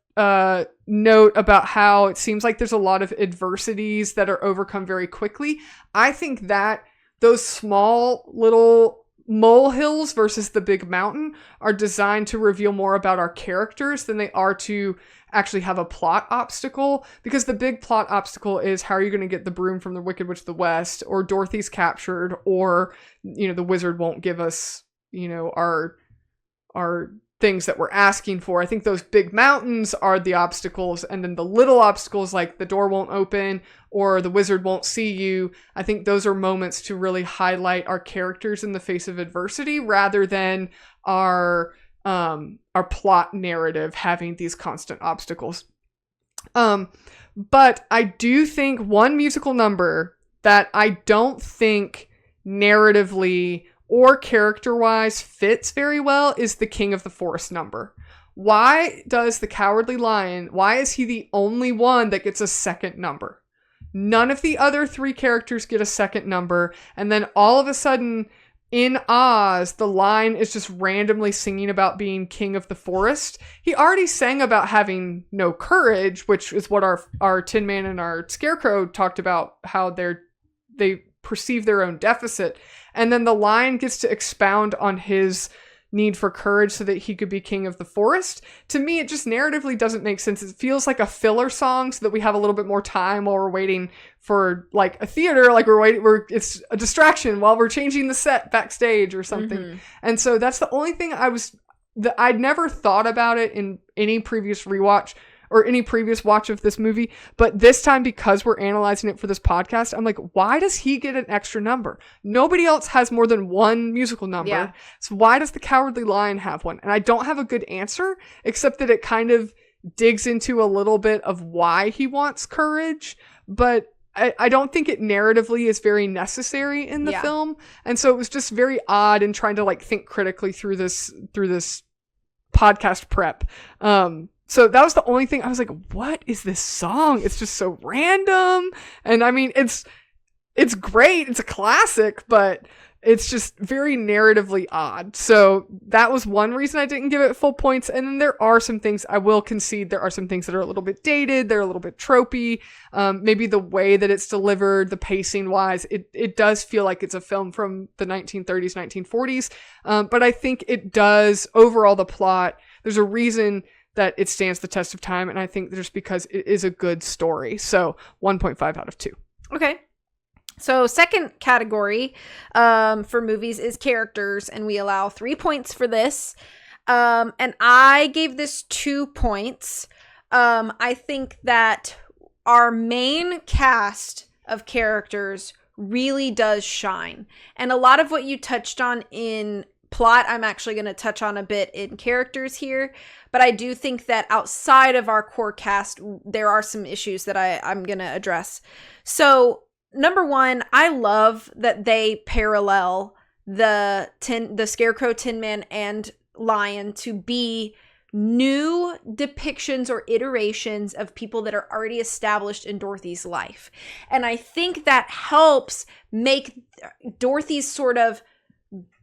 note about how it seems like there's a lot of adversities that are overcome very quickly. I think that those small little molehills versus the big mountain are designed to reveal more about our characters than they are to actually have a plot obstacle, because the big plot obstacle is how are you going to get the broom from the Wicked Witch of the West, or Dorothy's captured, or, you know, the wizard won't give us, you know, our things that we're asking for. I think those big mountains are the obstacles, and then the little obstacles like the door won't open or the wizard won't see you. I think those are moments to really highlight our characters in the face of adversity rather than our plot narrative having these constant obstacles. But I do think one musical number that I don't think narratively or character-wise fits very well is the King of the Forest number. Why does the Cowardly Lion, why is he the only one that gets a second number? None of the other three characters get a second number, and then all of a sudden in Oz, the lion is just randomly singing about being king of the forest. He already sang about having no courage, which is what our Tin Man and our Scarecrow talked about, how they perceive their own deficit. And then the lion gets to expound on his need for courage so that he could be king of the forest. To me, it just narratively doesn't make sense. It feels like a filler song so that we have a little bit more time while we're waiting for like a theater, like it's a distraction while we're changing the set backstage or something. Mm-hmm. And so that's the only thing I'd never thought about it in any previous rewatch or any previous watch of this movie. But this time, because we're analyzing it for this podcast, I'm like, why does he get an extra number? Nobody else has more than one musical number. Yeah. So why does the Cowardly Lion have one? And I don't have a good answer, except that it kind of digs into a little bit of why he wants courage. But I don't think it narratively is very necessary in the film. And so it was just very odd in trying to like think critically through this podcast prep. So that was the only thing I was like, what is this song? It's just so random. And I mean, it's great. It's a classic, but it's just very narratively odd. So that was one reason I didn't give it full points. And then there are some things I will concede. There are some things that are a little bit dated. They're a little bit tropey. Maybe the way that it's delivered, the pacing wise, it does feel like it's a film from the 1930s, 1940s. But I think it does overall the plot. There's a reason that it stands the test of time, and I think just because it is a good story. So 1.5 out of 2. Okay. So second category for movies is characters, and we allow 3 points for this. And I gave this 2 points. I think that our main cast of characters really does shine. And a lot of what you touched on in plot, I'm actually going to touch on a bit in characters here. But I do think that outside of our core cast, there are some issues that I'm going to address. So, number one, I love that they parallel the Scarecrow, Tin Man, and Lion to be new depictions or iterations of people that are already established in Dorothy's life. And I think that helps make Dorothy's sort of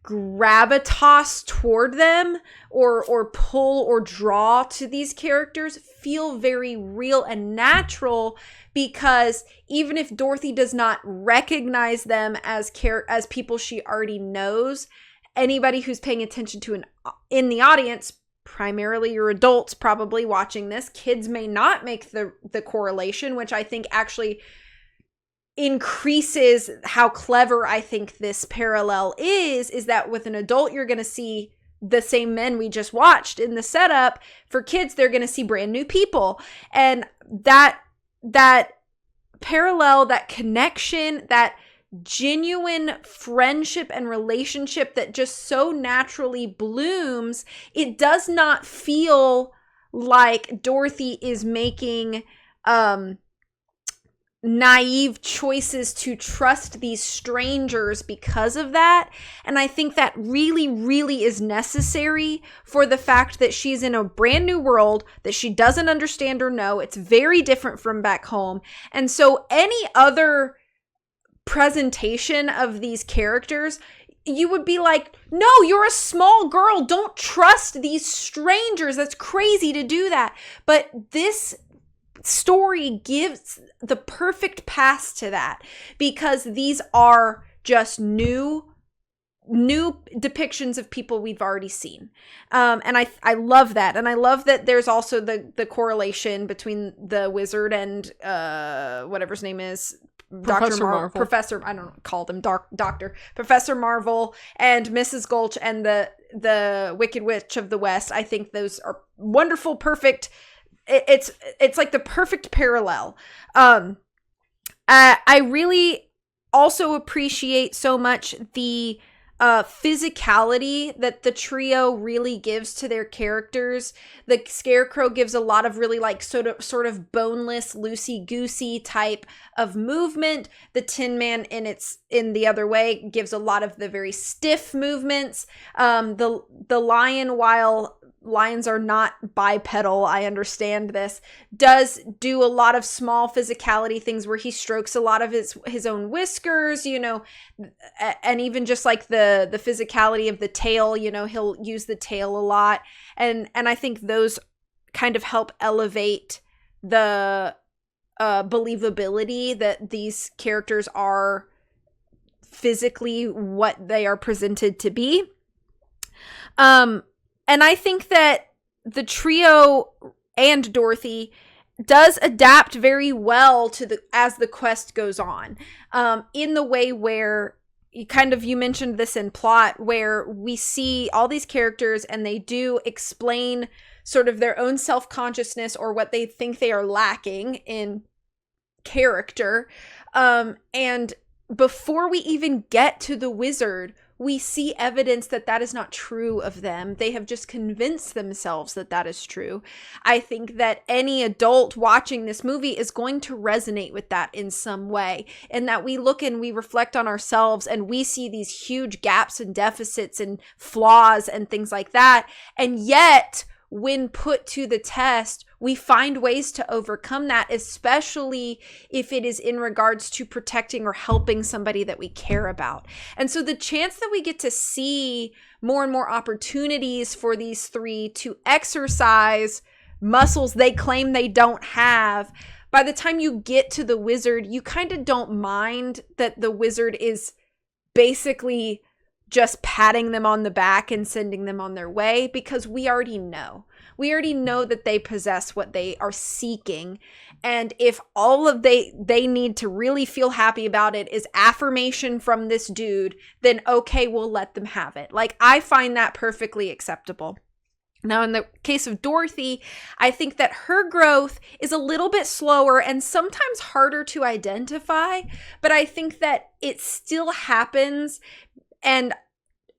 gravitas toward them or pull or draw to these characters feel very real and natural, because even if Dorothy does not recognize them as people she already knows, anybody who's paying attention to in the audience, primarily your adults probably watching this, kids may not make the correlation, which I think actually increases how clever I think this parallel is that with an adult, you're going to see the same men we just watched in the setup. For kids, they're going to see brand new people. And that parallel, that connection, that genuine friendship and relationship that just so naturally blooms, it does not feel like Dorothy is making naive choices to trust these strangers because of that. And I think that really, really is necessary for the fact that she's in a brand new world that she doesn't understand or know. It's very different from back home. And so any other presentation of these characters, you would be like, no, you're a small girl. Don't trust these strangers. That's crazy to do that. But this story gives the perfect pass to that, because these are just new depictions of people we've already seen. And I love that. And I love that there's also the correlation between the wizard and whatever his name is, Professor Marvel. Professor, I don't call them Doctor, Professor Marvel and Mrs. Gulch and the Wicked Witch of the West. I think those are wonderful, perfect. It's like the perfect parallel. I really also appreciate so much the physicality that the trio really gives to their characters. The Scarecrow gives a lot of really like sort of boneless, loosey-goosey type of movement. The Tin Man in the other way gives a lot of the very stiff movements. The Lion, while lions are not bipedal, I understand this, does do a lot of small physicality things where he strokes a lot of his own whiskers, and even just like the physicality of the tail, he'll use the tail a lot. And I think those kind of help elevate the believability that these characters are physically what they are presented to be. And I think that the trio and Dorothy does adapt very well to as the quest goes on, in the way where you mentioned this in plot, where we see all these characters and they do explain sort of their own self-consciousness or what they think they are lacking in character. And before we even get to the wizard, we see evidence that that is not true of them. They have just convinced themselves that that is true. I think that any adult watching this movie is going to resonate with that in some way, and that we look and we reflect on ourselves and we see these huge gaps and deficits and flaws and things like that. And yet, when put to the test, we find ways to overcome that, especially if it is in regards to protecting or helping somebody that we care about. And so the chance that we get to see more and more opportunities for these three to exercise muscles they claim they don't have, by the time you get to the wizard, you kind of don't mind that the wizard is basically just patting them on the back and sending them on their way, because we already know. We already know that they possess what they are seeking. And if all of they need to really feel happy about it is affirmation from this dude, then okay, we'll let them have it. Like, I find that perfectly acceptable. Now, in the case of Dorothy, I think that her growth is a little bit slower and sometimes harder to identify, but I think that it still happens. And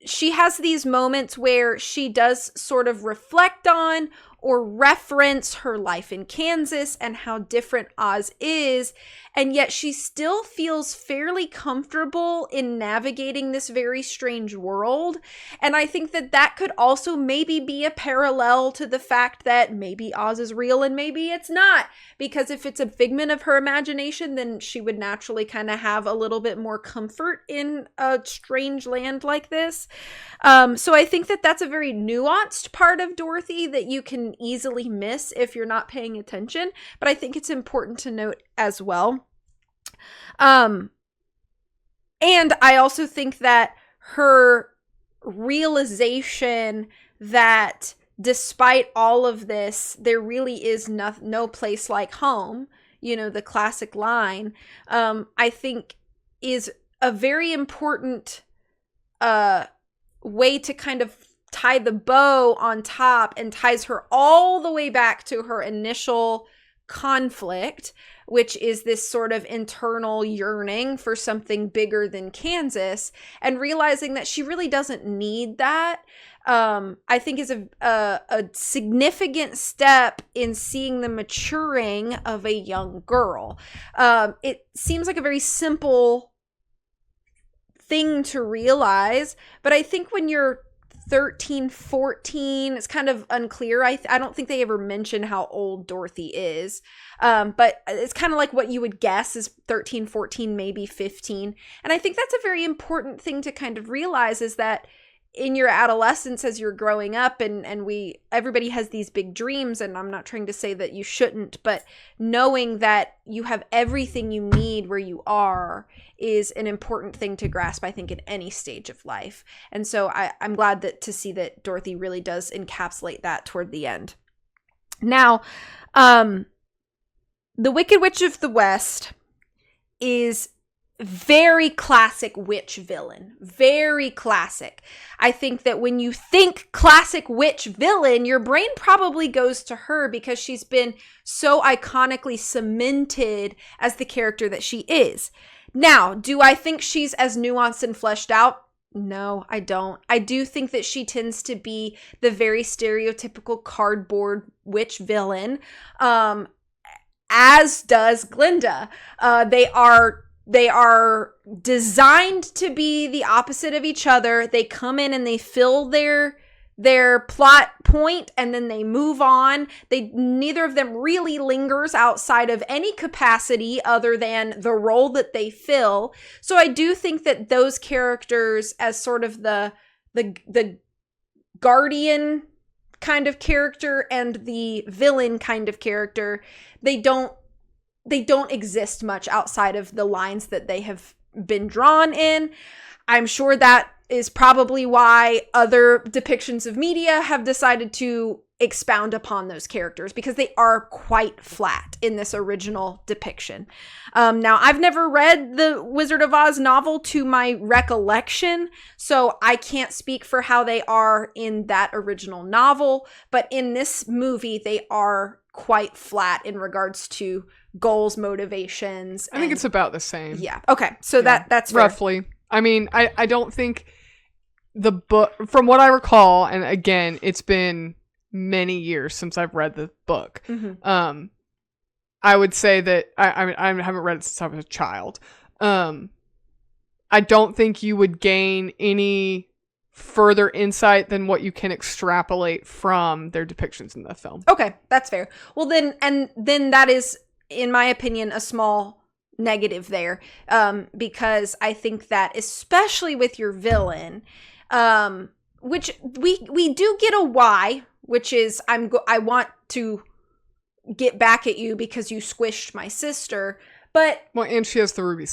she has these moments where she does sort of reflect on or reference her life in Kansas and how different Oz is, and yet she still feels fairly comfortable in navigating this very strange world. And I think that that could also maybe be a parallel to the fact that maybe Oz is real and maybe it's not, because if it's a figment of her imagination, then she would naturally kind of have a little bit more comfort in a strange land like this. So I think that that's a very nuanced part of Dorothy that you can easily miss if you're not paying attention, but I think it's important to note as well. And I also think that her realization that despite all of this, there really is no place like home, the classic line, I think is a very important way to kind of tie the bow on top, and ties her all the way back to her initial conflict, which is this sort of internal yearning for something bigger than Kansas, and realizing that she really doesn't need that. I think is a significant step in seeing the maturing of a young girl. It seems like a very simple thing to realize, but I think when you're 13, 14. It's kind of unclear. I don't think they ever mention how old Dorothy is. But it's kind of like what you would guess is 13, 14, maybe 15. And I think that's a very important thing to kind of realize, is that in your adolescence, as you're growing up, and everybody has these big dreams, and I'm not trying to say that you shouldn't, but knowing that you have everything you need where you are is an important thing to grasp, I think, in any stage of life. And so I'm glad to see that Dorothy really does encapsulate that toward the end. Now, The Wicked Witch of the West is very classic witch villain. Very classic. I think that when you think classic witch villain, your brain probably goes to her because she's been so iconically cemented as the character that she is. Now, do I think she's as nuanced and fleshed out? No, I don't. I do think that she tends to be the very stereotypical cardboard witch villain, as does Glinda. They are designed to be the opposite of each other. They come in and they fill their plot point, and then they move on. Neither of them really lingers outside of any capacity other than the role that they fill. So I do think that those characters, as sort of the guardian kind of character and the villain kind of character, they don't exist much outside of the lines that they have been drawn in. I'm sure that is probably why other depictions of media have decided to expound upon those characters, because they are quite flat in this original depiction. Now, I've never read the Wizard of Oz novel to my recollection, so I can't speak for how they are in that original novel, but in this movie, they are quite flat in regards to goals, motivations. I think it's about the same. Yeah. Okay. So that's fair. Roughly. I mean, I don't think the book, from what I recall, and again, it's been many years since I've read the book. Mm-hmm. I would say that I haven't read it since I was a child. I don't think you would gain any further insight than what you can extrapolate from their depictions in the film. Okay, that's fair. Well, then that is, in my opinion, a small negative there, because I think that especially with your villain, which we do get a why, which is I want to get back at you because you squished my sister. But and she has the ruby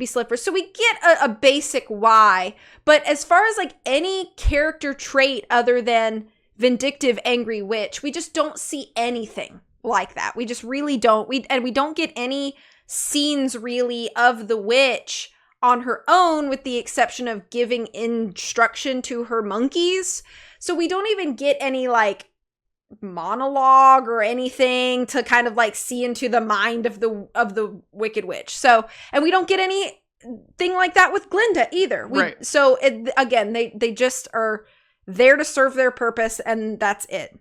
slippers. So we get a basic why. But as far as like any character trait other than vindictive, angry witch, we just don't see anything like that. We just really don't. We don't get any scenes really of the witch on her own, with the exception of giving instruction to her monkeys. So we don't even get any like monologue or anything to kind of like see into the mind of the Wicked Witch. So, and we don't get anything like that with Glinda either. Right. So again, they just are there to serve their purpose, and that's it.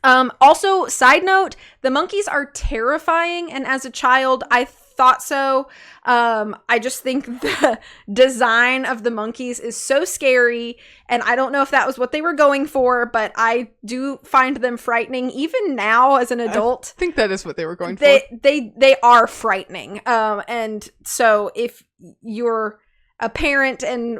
Also, side note, the monkeys are terrifying, and as a child, I thought so. I just think the design of the monkeys is so scary, and I don't know if that was what they were going for, but I do find them frightening even now as an adult. I think that is what they were going for. They are frightening. And so if you're a parent and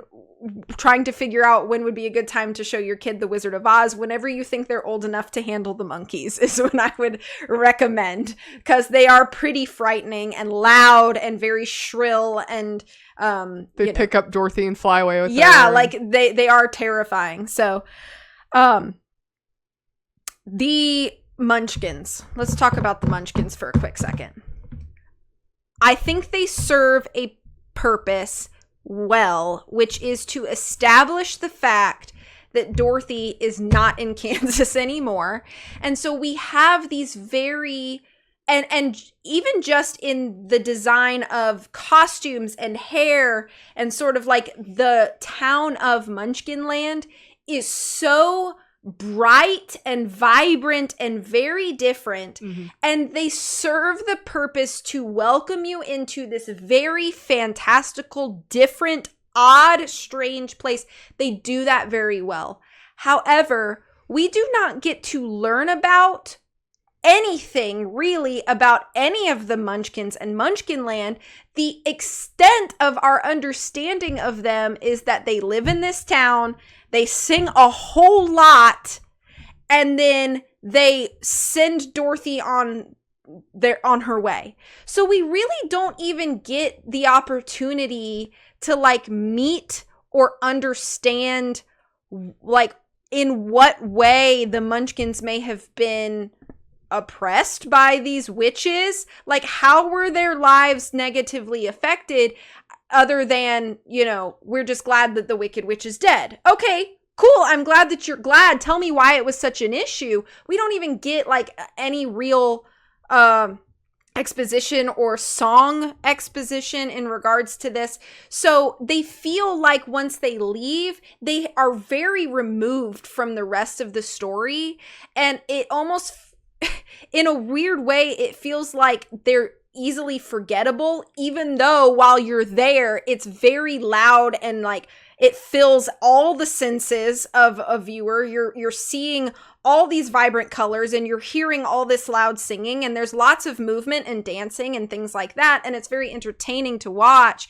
trying to figure out when would be a good time to show your kid The Wizard of Oz, whenever you think they're old enough to handle the monkeys is when I would recommend, because they are pretty frightening and loud and very shrill, and they pick up Dorothy and fly away with her. Yeah, like they are terrifying. So the Munchkins. Let's talk about the Munchkins for a quick second. I think they serve a purpose well, which is to establish the fact that Dorothy is not in Kansas anymore. And so we have these very, and even just in the design of costumes and hair, and sort of like the town of Munchkinland is so bright and vibrant and very different. Mm-hmm. And they serve the purpose to welcome you into this very fantastical, different, odd, strange place. They do that very well. However, we do not get to learn about anything really about any of the Munchkins and Munchkinland. The extent of our understanding of them is that they live in this town, they sing a whole lot, and then they send Dorothy on her way. So we really don't even get the opportunity to like meet or understand like in what way the Munchkins may have been oppressed by these witches. Like, how were their lives negatively affected other than, you know, we're just glad that the Wicked Witch is dead. Okay, cool. I'm glad that you're glad. Tell me why it was such an issue. We don't even get like any real exposition or song exposition in regards to this. So they feel like once they leave, they are very removed from the rest of the story. And it almost, in a weird way, it feels like they're easily forgettable, even though while you're there, it's very loud and like it fills all the senses of a viewer. You're seeing all these vibrant colors and you're hearing all this loud singing, and there's lots of movement and dancing and things like that, and it's very entertaining to watch.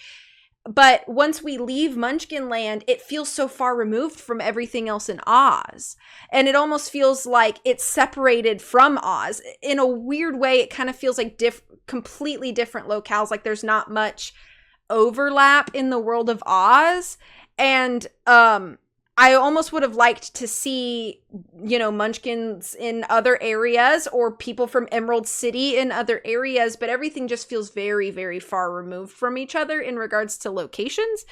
But once we leave Munchkinland, it feels so far removed from everything else in Oz. And it almost feels like it's separated from Oz. In a weird way, it kind of feels like completely different locales. Like there's not much overlap in the world of Oz. And I almost would have liked to see, you know, Munchkins in other areas or people from Emerald City in other areas, but everything just feels very, very far removed from each other in regards to locations.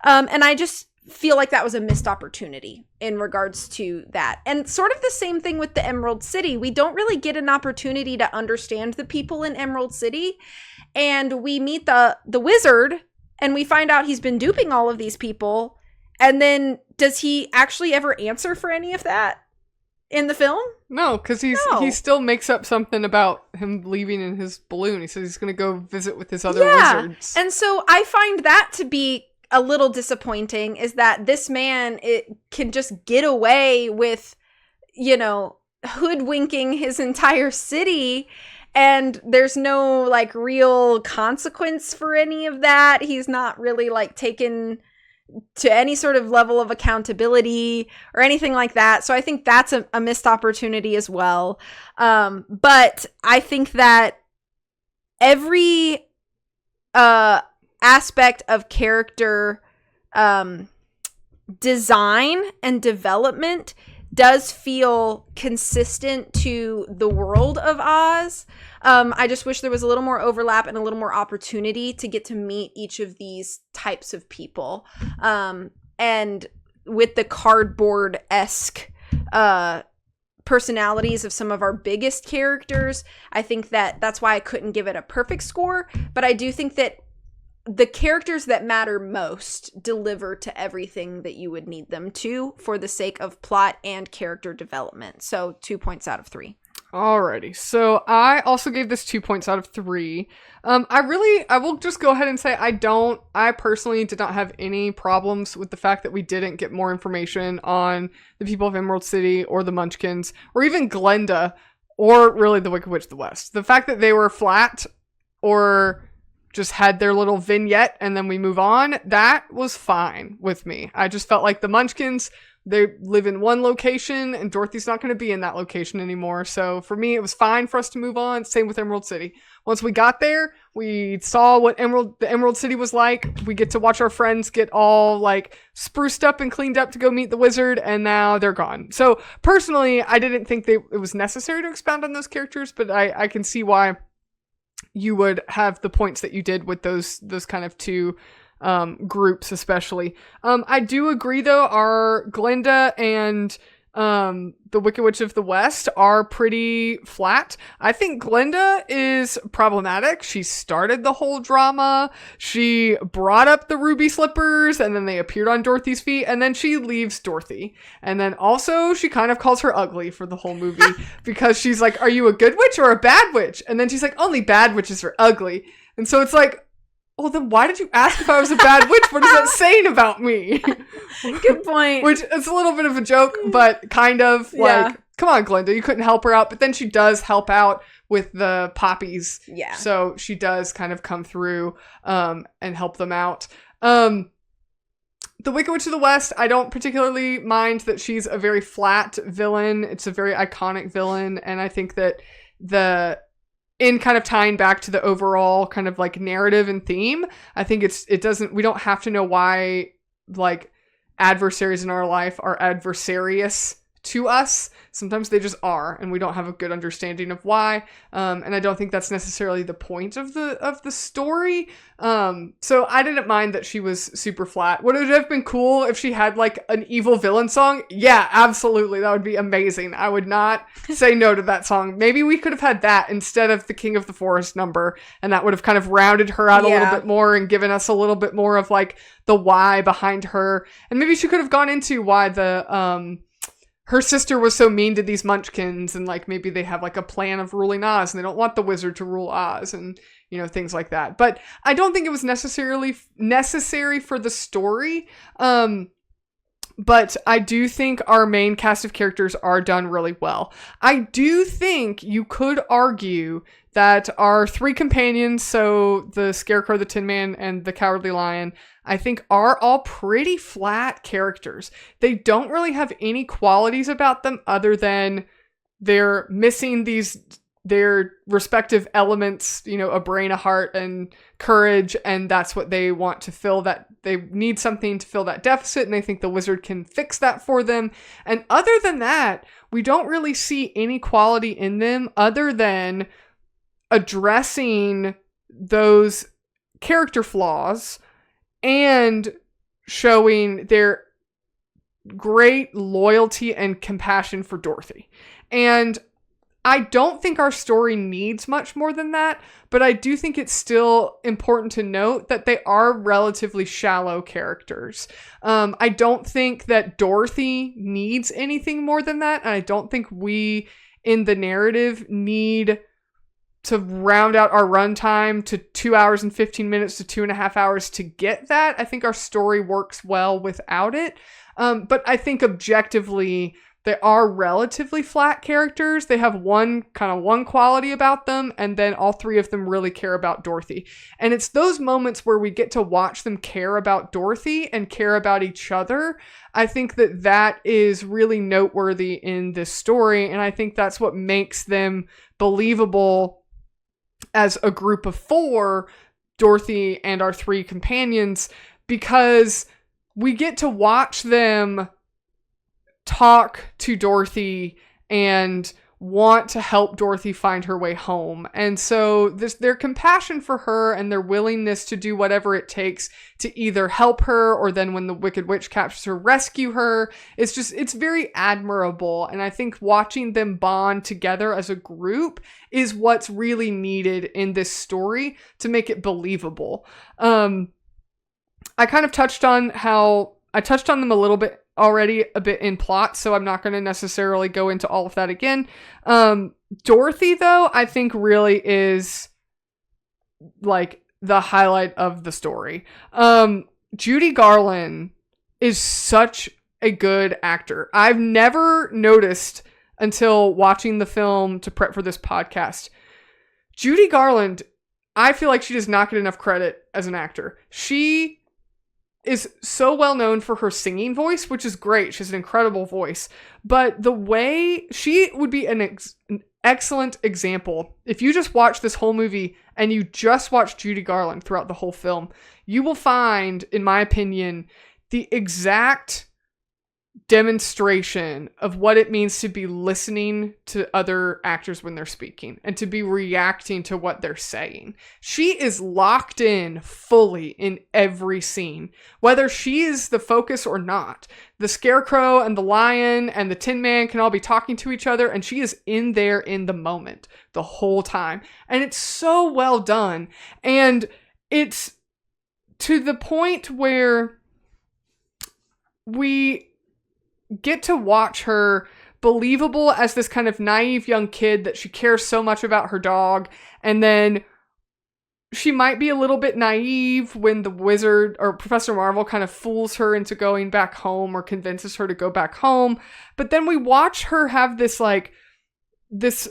And I just feel like that was a missed opportunity in regards to that. And sort of the same thing with the Emerald City. We don't really get an opportunity to understand the people in Emerald City. And we meet the wizard and we find out he's been duping all of these people. And then does he actually ever answer for any of that in the film? No, because he still makes up something about him leaving in his balloon. He says he's going to go visit with his other wizards. And so I find that to be a little disappointing, is that this man can just get away with, you know, hoodwinking his entire city, and there's no like real consequence for any of that. He's not really like taken to any sort of level of accountability or anything like that. So I think that's a missed opportunity as well. But I think that every aspect of character design and development does feel consistent to the world of Oz. I just wish there was a little more overlap and a little more opportunity to get to meet each of these types of people. And with the cardboard-esque personalities of some of our biggest characters, I think that's why I couldn't give it a perfect score. But I do think that the characters that matter most deliver to everything that you would need them to for the sake of plot and character development. So 2 points out of 3. Alrighty. So I also gave this 2 points out of 3. I will just go ahead and say I personally did not have any problems with the fact that we didn't get more information on the people of Emerald City or the Munchkins or even Glenda or really the Wicked Witch of the West. The fact that they were flat or just had their little vignette and then we move on, that was fine with me. I just felt like the Munchkins, they live in one location and Dorothy's not going to be in that location anymore. So for me, it was fine for us to move on. Same with Emerald City. Once we got there, we saw what the Emerald City was like. We get to watch our friends get all like spruced up and cleaned up to go meet the wizard, and now they're gone. So personally, I didn't think it was necessary to expound on those characters, but I can see why you would have the points that you did with those kind of two groups, especially. I do agree, though, our Glenda and the Wicked Witch of the West are pretty flat. I think Glenda is problematic. She started the whole drama. She brought up the ruby slippers, and then they appeared on Dorothy's feet, and then she leaves Dorothy. And then also, she kind of calls her ugly for the whole movie, because she's like, are you a good witch or a bad witch? And then she's like, only bad witches are ugly. And so it's like, well, then why did you ask if I was a bad witch? What is that saying about me? Good point. Which is a little bit of a joke, but kind of like, come on, Glinda, you couldn't help her out. But then she does help out with the poppies. Yeah. So she does kind of come through and help them out. The Wicked Witch of the West, I don't particularly mind that she's a very flat villain. It's a very iconic villain. And I think that in kind of tying back to the overall kind of like narrative and theme, I think we don't have to know why like adversaries in our life are adversarious to us. Sometimes they just are, and we don't have a good understanding of why. And I don't think that's necessarily the point of the story. So I didn't mind that she was super flat. Would it have been cool if she had like an evil villain song? Yeah, absolutely. That would be amazing. I would not say no to that song. Maybe we could have had that instead of the King of the Forest number, and that would have kind of rounded her out a little bit more and given us a little bit more of like the why behind her. And maybe she could have gone into why her sister was so mean to these munchkins, and like maybe they have like a plan of ruling Oz and they don't want the wizard to rule Oz, and you know, things like that. But I don't think it was necessarily necessary for the story. But I do think our main cast of characters are done really well. I do think you could argue that our three companions, so the Scarecrow, the Tin Man, and the Cowardly Lion, I think are all pretty flat characters. They don't really have any qualities about them other than they're missing their respective elements, you know, a brain, a heart, and courage, and that's what they want to fill that. They need something to fill that deficit, and they think the wizard can fix that for them. And other than that, we don't really see any quality in them other than addressing those character flaws and showing their great loyalty and compassion for Dorothy. And I don't think our story needs much more than that, but I do think it's still important to note that they are relatively shallow characters. I don't think that Dorothy needs anything more than that, and I don't think we, in the narrative, need to round out our runtime to 2 hours and 15 minutes to 2.5 hours to get that. I think our story works well without it. But I think objectively, they are relatively flat characters. They have one quality about them, and then all three of them really care about Dorothy. And it's those moments where we get to watch them care about Dorothy and care about each other. I think that is really noteworthy in this story, and I think that's what makes them believable as a group of four, Dorothy and our three companions, because we get to watch them talk to Dorothy and want to help Dorothy find her way home. And so their compassion for her and their willingness to do whatever it takes to either help her, or then when the Wicked Witch captures her, rescue her. It's very admirable. And I think watching them bond together as a group is what's really needed in this story to make it believable. I kind of touched on them a little bit already, a bit in plot, so I'm not going to necessarily go into all of that again. Dorothy, though, I think really is like the highlight of the story. Judy Garland is such a good actor. I've never noticed until watching the film to prep for this podcast. Judy Garland, I feel like she does not get enough credit as an actor. She is so well known for her singing voice, which is great. She has an incredible voice. But the way she would be an excellent example, if you just watch this whole movie and you just watch Judy Garland throughout the whole film, you will find, in my opinion, the exact demonstration of what it means to be listening to other actors when they're speaking and to be reacting to what they're saying. She is locked in fully in every scene, whether she is the focus or not. The Scarecrow and the Lion and the Tin Man can all be talking to each other, and she is in there in the moment the whole time. And it's so well done. And it's to the point where we get to watch her believable as this kind of naive young kid that she cares so much about her dog, and then she might be a little bit naive when the wizard or Professor Marvel kind of fools her into going back home or convinces her to go back home. But then we watch her have this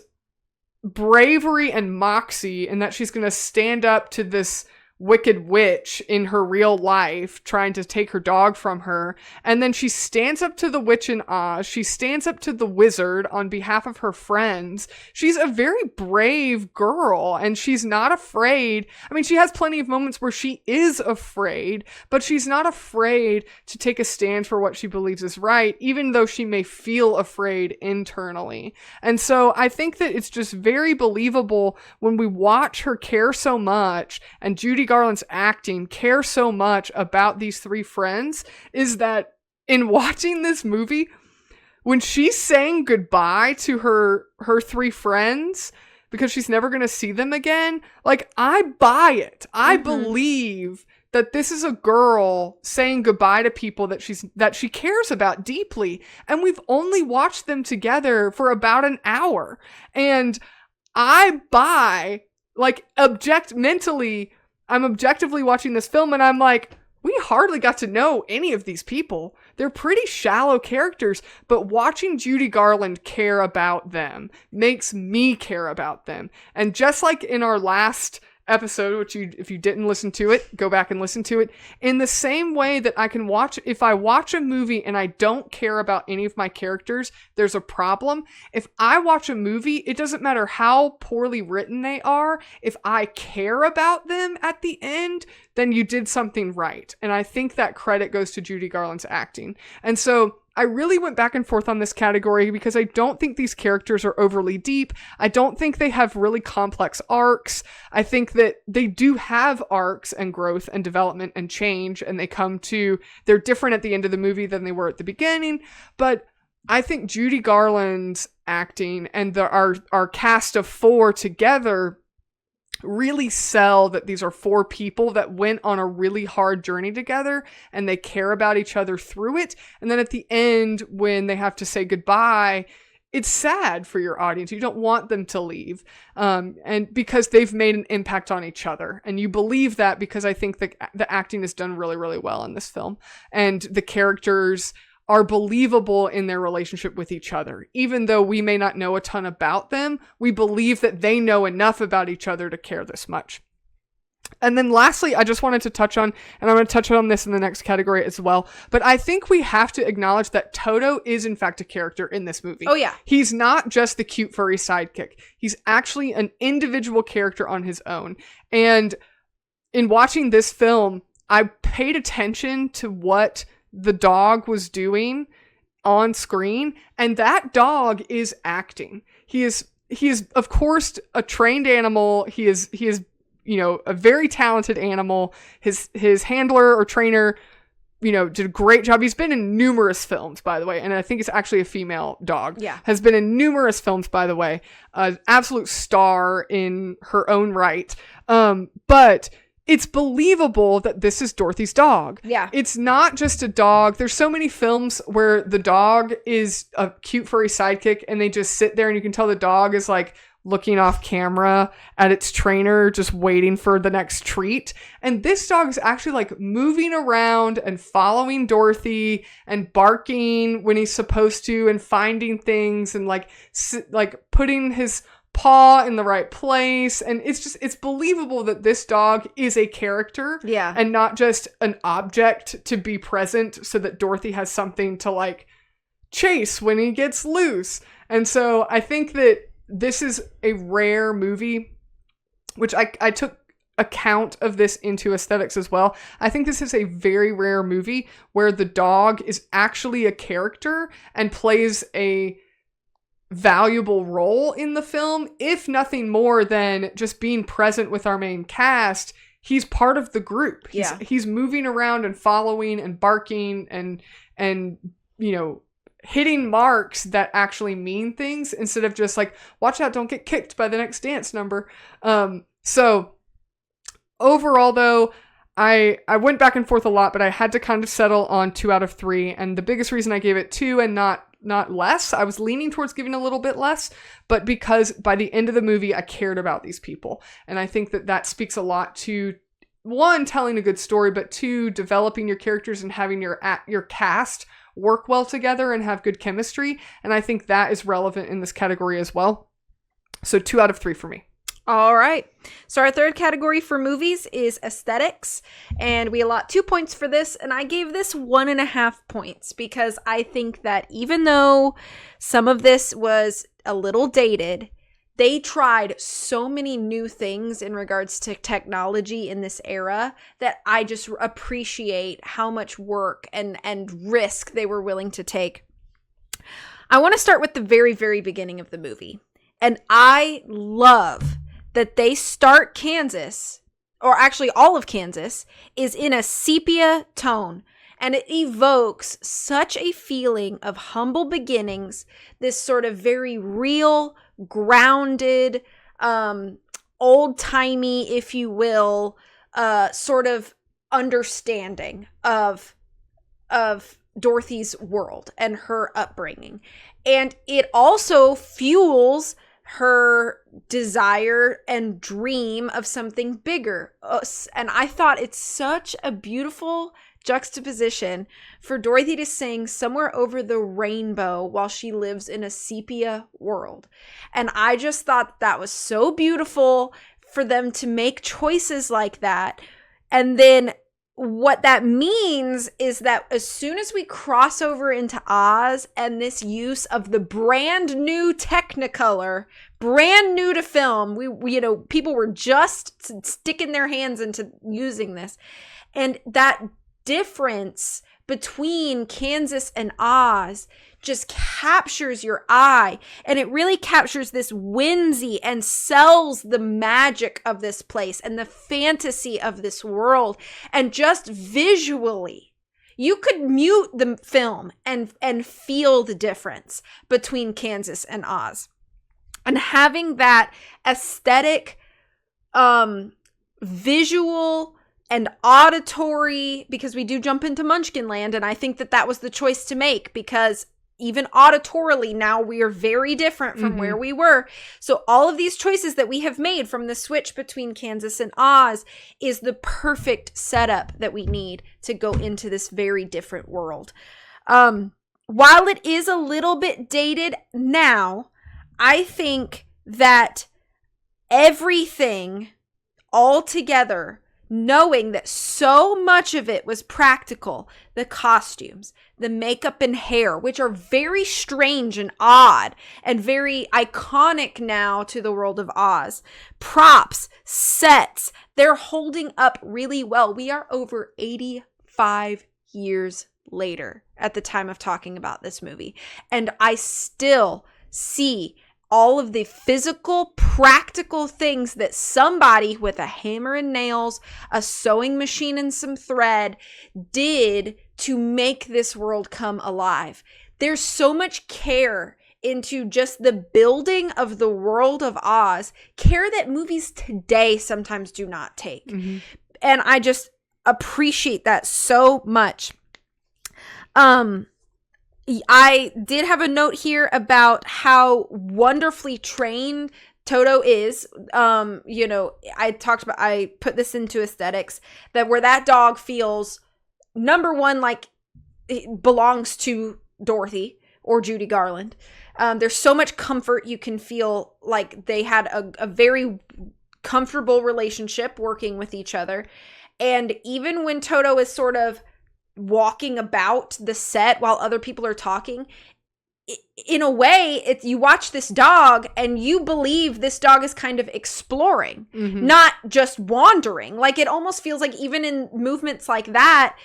bravery and moxie, and that she's going to stand up to this wicked witch in her real life trying to take her dog from her. And then she stands up to the witch in Oz. She stands up to the wizard on behalf of her friends. She's a very brave girl, and she's not afraid. I mean, she has plenty of moments where she is afraid, but she's not afraid to take a stand for what she believes is right, even though she may feel afraid internally. And so I think that it's just very believable when we watch her care so much, and Judy Garland's acting care so much about these three friends, is that in watching this movie, when she's saying goodbye to her three friends because she's never going to see them again, like, I buy it. I believe that this is a girl saying goodbye to people that she cares about deeply, and we've only watched them together for about an hour, and I buy, like, mentally, I'm objectively watching this film and I'm like, we hardly got to know any of these people. They're pretty shallow characters, but watching Judy Garland care about them makes me care about them. And just like in our last episode, which if you didn't listen to it, go back and listen to it. In the same way that I can if I watch a movie and I don't care about any of my characters, there's a problem. If I watch a movie, it doesn't matter how poorly written they are. If I care about them at the end, then you did something right. And I think that credit goes to Judy Garland's acting. And so I really went back and forth on this category because I don't think these characters are overly deep. I don't think they have really complex arcs. I think that they do have arcs and growth and development and change, and they're different at the end of the movie than they were at the beginning. But I think Judy Garland's acting and our cast of four together really sell that these are four people that went on a really hard journey together and they care about each other through it. And then at the end, when they have to say goodbye, it's sad for your audience. You don't want them to leave. And because they've made an impact on each other. And you believe that because I think the acting is done really, really well in this film. And the characters are believable in their relationship with each other. Even though we may not know a ton about them, we believe that they know enough about each other to care this much. And then lastly, I just wanted to touch on, and I'm going to touch on this in the next category as well, but I think we have to acknowledge that Toto is in fact a character in this movie. Oh yeah. He's not just the cute furry sidekick. He's actually an individual character on his own. And in watching this film, I paid attention to what the dog was doing on screen, and that dog is acting. He is of course a trained animal. He is a very talented animal. His handler or trainer did a great job. He's been in numerous films, by the way, and I think it's actually a female dog. Yeah, has been in numerous films, by the way. An absolute star in her own right. But it's believable that this is Dorothy's dog. Yeah. It's not just a dog. There's so many films where the dog is a cute furry sidekick and they just sit there and you can tell the dog is like looking off camera at its trainer, just waiting for the next treat. And this dog is actually like moving around and following Dorothy and barking when he's supposed to and finding things and like putting his paw in the right place. And it's believable that this dog is a character. Yeah. And not just an object to be present so that Dorothy has something to like chase when he gets loose. And so I think that this is a rare movie, which I took account of this into aesthetics as well. I think this is a very rare movie where the dog is actually a character and plays a valuable role in the film, if nothing more than just being present with our main cast. He's part of the group. He's moving around and following and barking and hitting marks that actually mean things instead of just like, watch out, don't get kicked by the next dance number. So overall though, I went back and forth a lot, but I had to kind of settle on 2 out of 3. And the biggest reason I gave it 2 and not not less. I was leaning towards giving a little bit less, but because by the end of the movie, I cared about these people. And I think that speaks a lot to, one, telling a good story, but two, developing your characters and having your cast work well together and have good chemistry. And I think that is relevant in this category as well. So 2 out of 3 for me. All right. So our third category for movies is aesthetics, and we allot 2 points for this, and I gave this 1.5 points because I think that even though some of this was a little dated, they tried so many new things in regards to technology in this era that I just appreciate how much work and risk they were willing to take. I want to start with the very, very beginning of the movie, and I love that they start Kansas, or actually all of Kansas, is in a sepia tone. And it evokes such a feeling of humble beginnings, this sort of very real, grounded, old-timey, if you will, sort of understanding of Dorothy's world and her upbringing. And it also fuels her desire and dream of something bigger. And I thought it's such a beautiful juxtaposition for Dorothy to sing Somewhere Over the Rainbow while she lives in a sepia world. And I just thought that was so beautiful for them to make choices like that. And then what that means is that as soon as we cross over into Oz and this use of the brand new Technicolor, brand new to film, we people were just sticking their hands into using this. And that difference between Kansas and Oz just captures your eye, and it really captures this whimsy and sells the magic of this place and the fantasy of this world. And just visually, you could mute the film and feel the difference between Kansas and Oz. And having that aesthetic, visual and auditory, because we do jump into Munchkin Land, and I think that was the choice to make, because even auditorily now we are very different from where we were. So all of these choices that we have made from the switch between Kansas and Oz is the perfect setup that we need to go into this very different world. While it is a little bit dated now, I think that everything all together, knowing that so much of it was practical, the costumes, the makeup and hair, which are very strange and odd and very iconic now to the world of Oz, props, sets, they're holding up really well. We are over 85 years later at the time of talking about this movie, and I still see all of the physical, practical things that somebody with a hammer and nails, a sewing machine and some thread did to make this world come alive. There's so much care into just the building of the world of Oz, care that movies today sometimes do not take. And I just appreciate that so much. I did have a note here about how wonderfully trained Toto is. I put this into aesthetics, that where that dog feels, number one, like it belongs to Dorothy or Judy Garland. There's so much comfort. You can feel like they had a very comfortable relationship working with each other. And even when Toto is sort of walking about the set while other people are talking, in a way, you watch this dog and you believe this dog is kind of exploring, not just wandering. Like, it almost feels like even in movements like that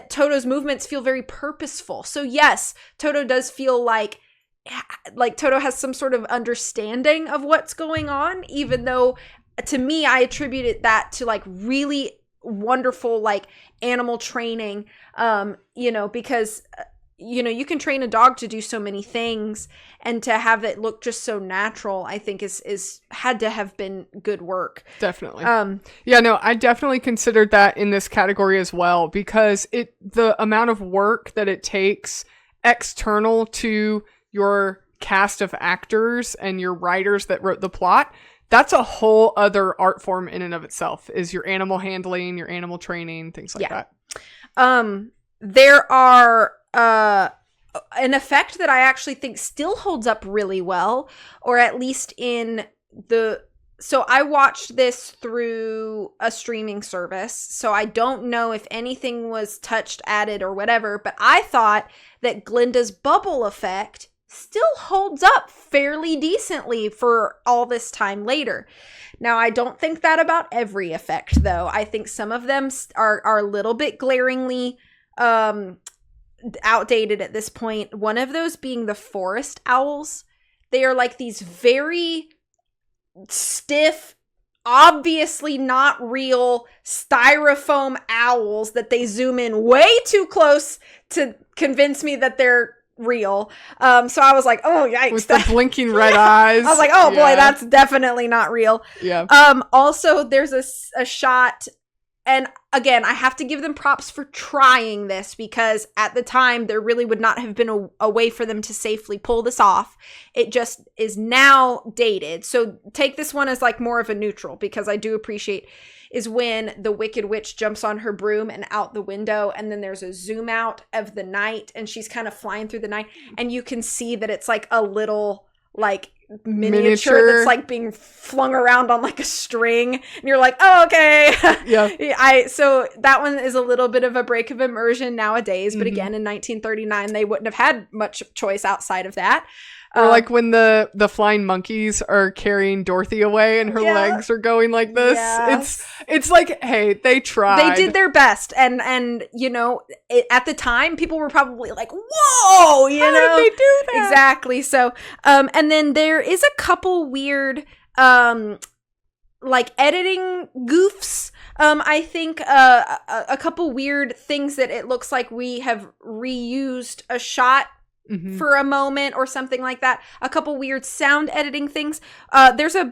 Toto's movements feel very purposeful. So yes, Toto does feel like Toto has some sort of understanding of what's going on, even though to me, I attributed that to like really wonderful like animal training, because you can train a dog to do so many things, and to have it look just so natural, I think is had to have been good work. Definitely. I definitely considered that in this category as well, because the amount of work that it takes external to your cast of actors and your writers that wrote the plot, that's a whole other art form in and of itself, is your animal handling, your animal training, things like that. There are an effect that I actually think still holds up really well, or at least in the... So I watched this through a streaming service, so I don't know if anything was touched, added, or whatever, but I thought that Glinda's bubble effect still holds up fairly decently for all this time later. Now, I don't think that about every effect, though. I think some of them are a little bit glaringly outdated at this point. One of those being the forest owls. They are like these very stiff, obviously not real styrofoam owls that they zoom in way too close to convince me that they're real. So I was like, oh, yikes. With the blinking red eyes. I was like, oh boy, that's definitely not real. Yeah. Also, there's a shot, and again, I have to give them props for trying this, because at the time there really would not have been a way for them to safely pull this off. It just is now dated. So take this one as like more of a neutral, because I do appreciate is when the Wicked Witch jumps on her broom and out the window, and then there's a zoom out of the night, and she's kind of flying through the night, and you can see that it's like a little like miniature that's like being flung around on like a string, and you're like, oh, okay. Yeah. So that one is a little bit of a break of immersion nowadays, but again, in 1939 they wouldn't have had much choice outside of that. Or like when the flying monkeys are carrying Dorothy away and her legs are going like this. Yes. It's like, hey, they tried. They did their best. And you know, at the time, people were probably like, whoa, you know? How did they do that? Exactly. So, and then there is a couple weird, like editing goofs. I think a couple weird things that it looks like we have reused a shot for a moment or something like that. A couple weird sound editing things. There's a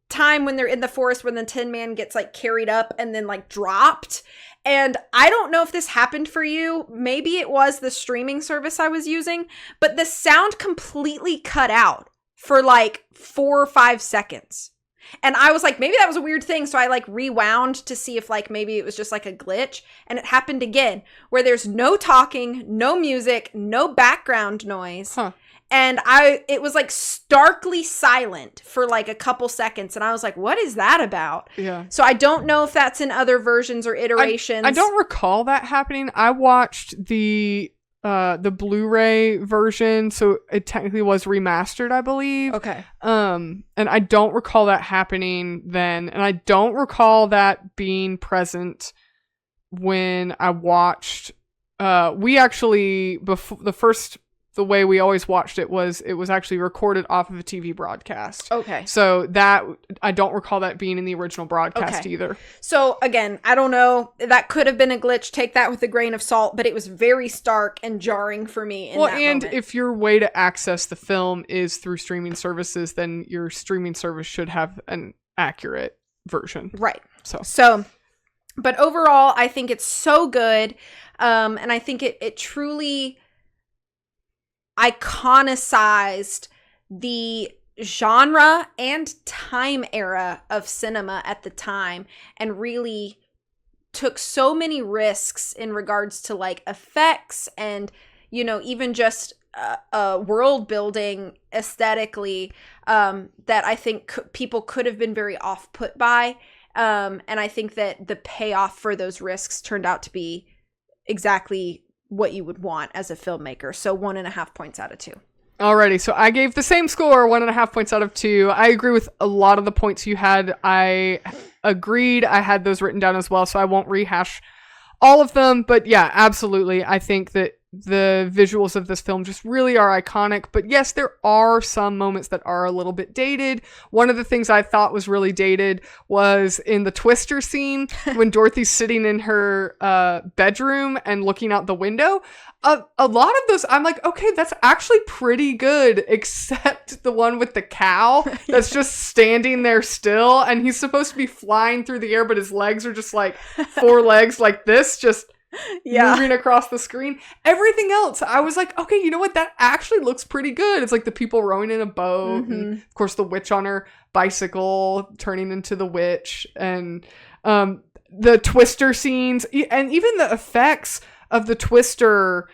time when they're in the forest when the Tin Man gets like carried up and then like dropped. And I don't know if this happened for you. Maybe it was the streaming service I was using, but the sound completely cut out for like 4 or 5 seconds. And I was like, maybe that was a weird thing. So I like rewound to see if like maybe it was just like a glitch. And it happened again, where there's no talking, no music, no background noise. And it was like starkly silent for like a couple seconds. And I was like, what is that about? Yeah. So I don't know if that's in other versions or iterations. I don't recall that happening. I watched the Blu-ray version, so it technically was remastered, I believe. Okay. And I don't recall that happening then, and I don't recall that being present when I watched. We actually, before the way we always watched it was actually recorded off of a TV broadcast. Okay. So that, I don't recall that being in the original broadcast either. So again, I don't know. That could have been a glitch. Take that with a grain of salt, but it was very stark and jarring for me in that moment. If your way to access the film is through streaming services, then your streaming service should have an accurate version. Right. So, but overall, I think it's so good. And I think it truly iconicized the genre and time era of cinema at the time, and really took so many risks in regards to like effects and, you know, even just world building aesthetically, that I think people could have been very off put by. And I think that the payoff for those risks turned out to be exactly what you would want as a filmmaker. So 1.5 points out of 2. Alrighty, so I gave the same score, 1.5 points out of 2. I agree with a lot of the points you had. I agreed. I had those written down as well, so I won't rehash all of them. But yeah, absolutely. I think that the visuals of this film just really are iconic. But yes, there are some moments that are a little bit dated. One of the things I thought was really dated was in the Twister scene when Dorothy's sitting in her bedroom and looking out the window. A lot of those, I'm like, okay, that's actually pretty good, except the one with the cow that's just standing there still, and he's supposed to be flying through the air, but his legs are just like 4 legs like this, just moving across the screen. Everything else, I was like, okay, you know what? That actually looks pretty good. It's like the people rowing in a boat, and of course the witch on her bicycle turning into the witch, and the twister scenes, and even the effects of the twister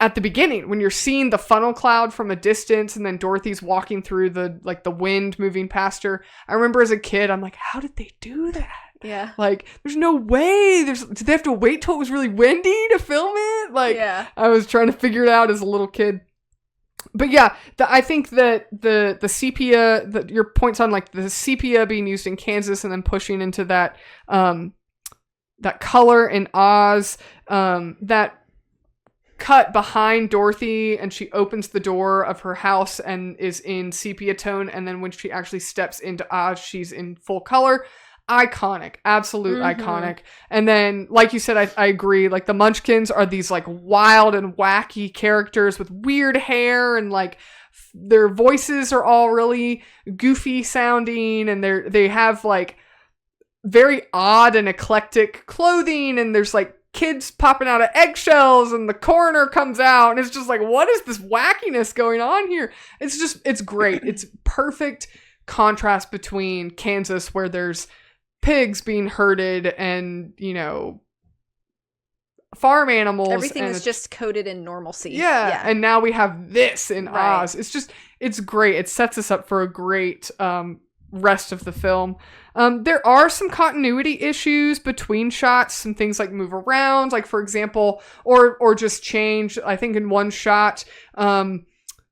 at the beginning when you're seeing the funnel cloud from a distance and then Dorothy's walking through the wind moving past her. I remember as a kid, I'm like, how did they do that? Yeah. Like, there's no way. Did they have to wait till it was really windy to film it? Like, I was trying to figure it out as a little kid. But yeah, I think that the sepia, your points on like the sepia being used in Kansas and then pushing into that color in Oz, that cut behind Dorothy and she opens the door of her house and is in sepia tone, and then when she actually steps into Oz, she's in full color. Iconic, absolute iconic. And then, like you said, I agree, like the Munchkins are these like wild and wacky characters with weird hair, and like their voices are all really goofy sounding, and they have like very odd and eclectic clothing, and there's like kids popping out of eggshells and the coroner comes out, and it's just like, what is this wackiness going on here? It's great. It's perfect contrast between Kansas, where there's pigs being herded and, you know, farm animals. Everything is just coated in normalcy. Yeah. And now we have this in Oz. It's great. It sets us up for a great rest of the film. There are some continuity issues between shots. Some things like move around, like for example, or just change. I think in one shot,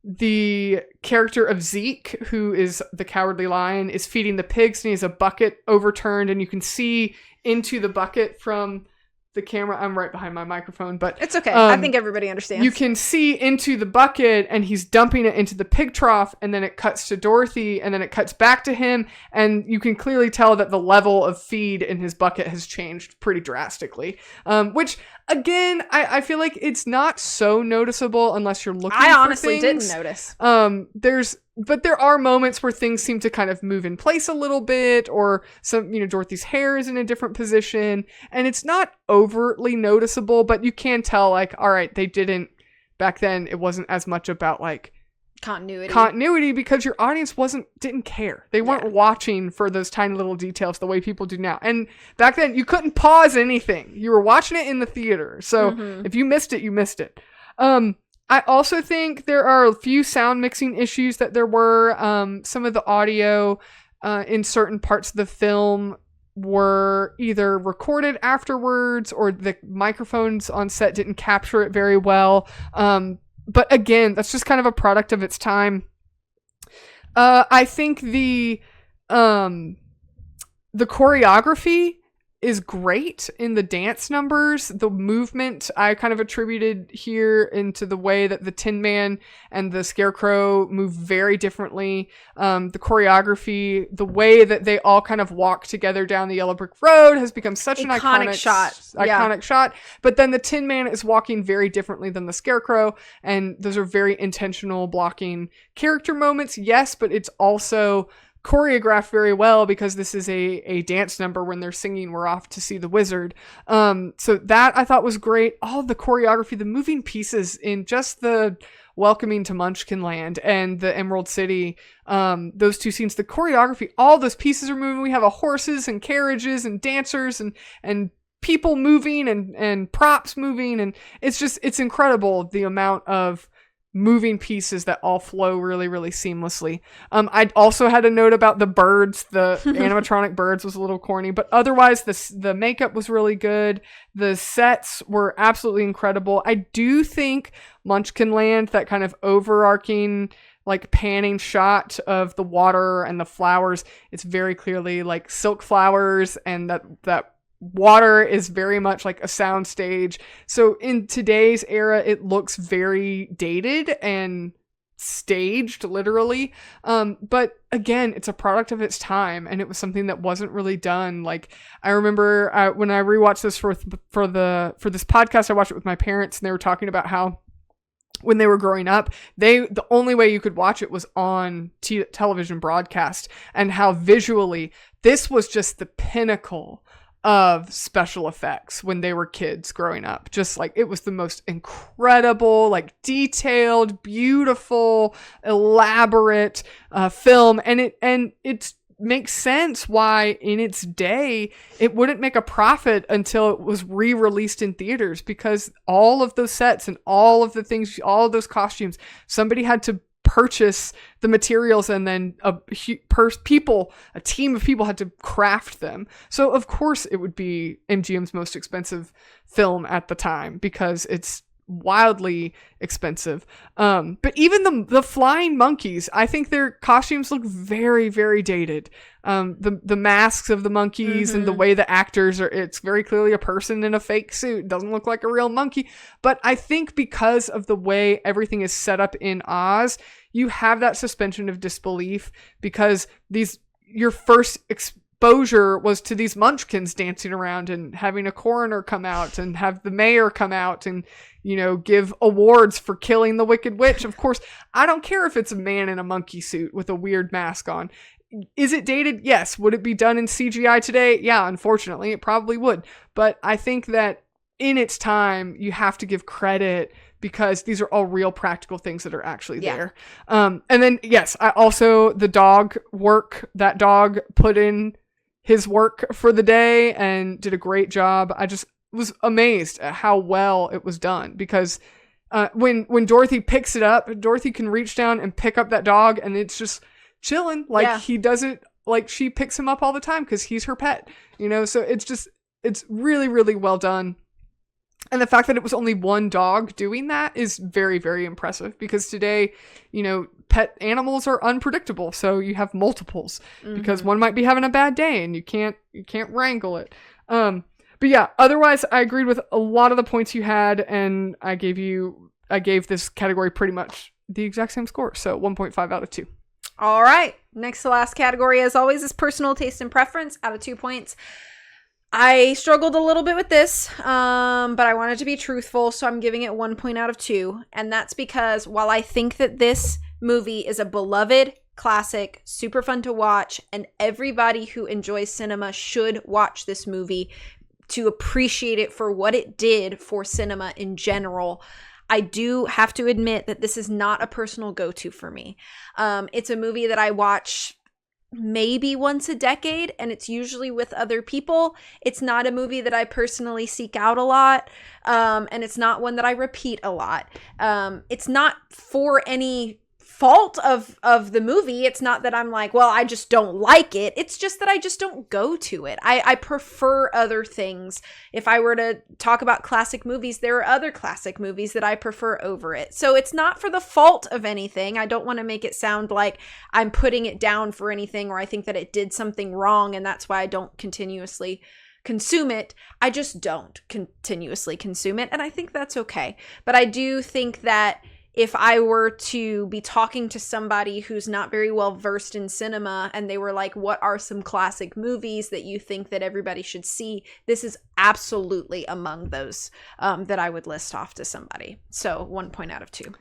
the character of Zeke, who is the Cowardly Lion, is feeding the pigs, and he has a bucket overturned, and you can see into the bucket from the camera. I'm right behind my microphone, but it's okay. I think everybody understands. You can see into the bucket, and he's dumping it into the pig trough, and then it cuts to Dorothy, and then it cuts back to him, and you can clearly tell that the level of feed in his bucket has changed pretty drastically. Which again, I feel like it's not so noticeable unless you're looking. I honestly didn't notice. But there are moments where things seem to kind of move in place a little bit, or some, you know, Dorothy's hair is in a different position, and it's not overtly noticeable, but you can tell, like, all right, they didn't, back then, it wasn't as much about, like, continuity because your audience didn't care. They weren't watching for those tiny little details the way people do now. And back then, you couldn't pause anything. You were watching it in the theater. So if you missed it, you missed it. I also think there are a few sound mixing issues that there were. Some of the audio in certain parts of the film were either recorded afterwards or the microphones on set didn't capture it very well. But again, that's just kind of a product of its time. I think the choreography is great in the dance numbers. The movement I kind of attributed here into the way that the Tin Man and the Scarecrow move very differently. The choreography, the way that they all kind of walk together down the yellow brick road has become such an iconic shot. But then the Tin Man is walking very differently than the Scarecrow, and those are very intentional blocking character moments. Yes, but it's also choreographed very well because this is a dance number. When they're singing "We're Off to See the Wizard." So that I thought was great. All of the choreography, the moving pieces in just the welcoming to Munchkinland and the Emerald City, those two scenes, the choreography, all those pieces are moving. We have horses and carriages and dancers and people moving and props moving, and it's incredible the amount of moving pieces that all flow really, really seamlessly. I also had a note about the birds. The animatronic birds was a little corny, but otherwise the makeup was really good. The sets were absolutely incredible. I do think Munchkinland, that kind of overarching like panning shot of the water and the flowers, it's very clearly like silk flowers, and that water is very much like a sound stage. So in today's era, it looks very dated and staged, literally. But again, it's a product of its time, and it was something that wasn't really done. Like, I remember when I rewatched this for this podcast, I watched it with my parents, and they were talking about how when they were growing up, the only way you could watch it was on television broadcast, and how visually this was just the pinnacle of special effects when they were kids growing up. Just like, it was the most incredible, like detailed, beautiful, elaborate film. And it makes sense why in its day it wouldn't make a profit until it was re-released in theaters, because all of those sets and all of the things, all of those costumes, somebody had to purchase the materials, and then a team of people had to craft them. So of course it would be MGM's most expensive film at the time, because it's wildly expensive. But even the flying monkeys, I think their costumes look very, very dated. The masks of the monkeys and the way the actors are, it's very clearly a person in a fake suit. It doesn't look like a real monkey. But I think because of the way everything is set up in Oz, you have that suspension of disbelief, because your first exposure was to these munchkins dancing around and having a coroner come out and have the mayor come out and, give awards for killing the Wicked Witch. Of course, I don't care if it's a man in a monkey suit with a weird mask on. Is it dated? Yes. Would it be done in CGI today? Yeah, unfortunately, it probably would. But I think that in its time, you have to give credit, because these are all real practical things that are actually there. And then, yes, the dog work, that dog put in his work for the day and did a great job. I just was amazed at how well it was done, because when Dorothy picks it up, Dorothy can reach down and pick up that dog, and it's just chilling. Like he does it, like she picks him up all the time because he's her pet, so it's really, really well done. And the fact that it was only one dog doing that is very, very impressive, because today, pet animals are unpredictable. So you have multiples because one might be having a bad day and you can't wrangle it. But yeah, otherwise I agreed with a lot of the points you had, and I gave this category pretty much the exact same score. So 1.5 out of 2. All right. Next to last category, as always, is personal taste and preference out of 2 points. I struggled a little bit with this, but I wanted to be truthful, so I'm giving it 1 point out of 2. And that's because while I think that this movie is a beloved classic, super fun to watch, and everybody who enjoys cinema should watch this movie to appreciate it for what it did for cinema in general, I do have to admit that this is not a personal go-to for me. It's a movie that I watch maybe once a decade, and it's usually with other people. It's not a movie that I personally seek out a lot, and it's not one that I repeat a lot. It's not for any fault of the movie. It's not that I'm like, well, I just don't like it. It's just that I just don't go to it. I prefer other things. If I were to talk about classic movies, there are other classic movies that I prefer over it. So it's not for the fault of anything. I don't want to make it sound like I'm putting it down for anything, or I think that it did something wrong and that's why I don't continuously consume it. I just don't continuously consume it, and I think that's okay. But I do think that if I were to be talking to somebody who's not very well versed in cinema and they were like, what are some classic movies that you think that everybody should see? This is absolutely among those that I would list off to somebody. So 1 point out of 2.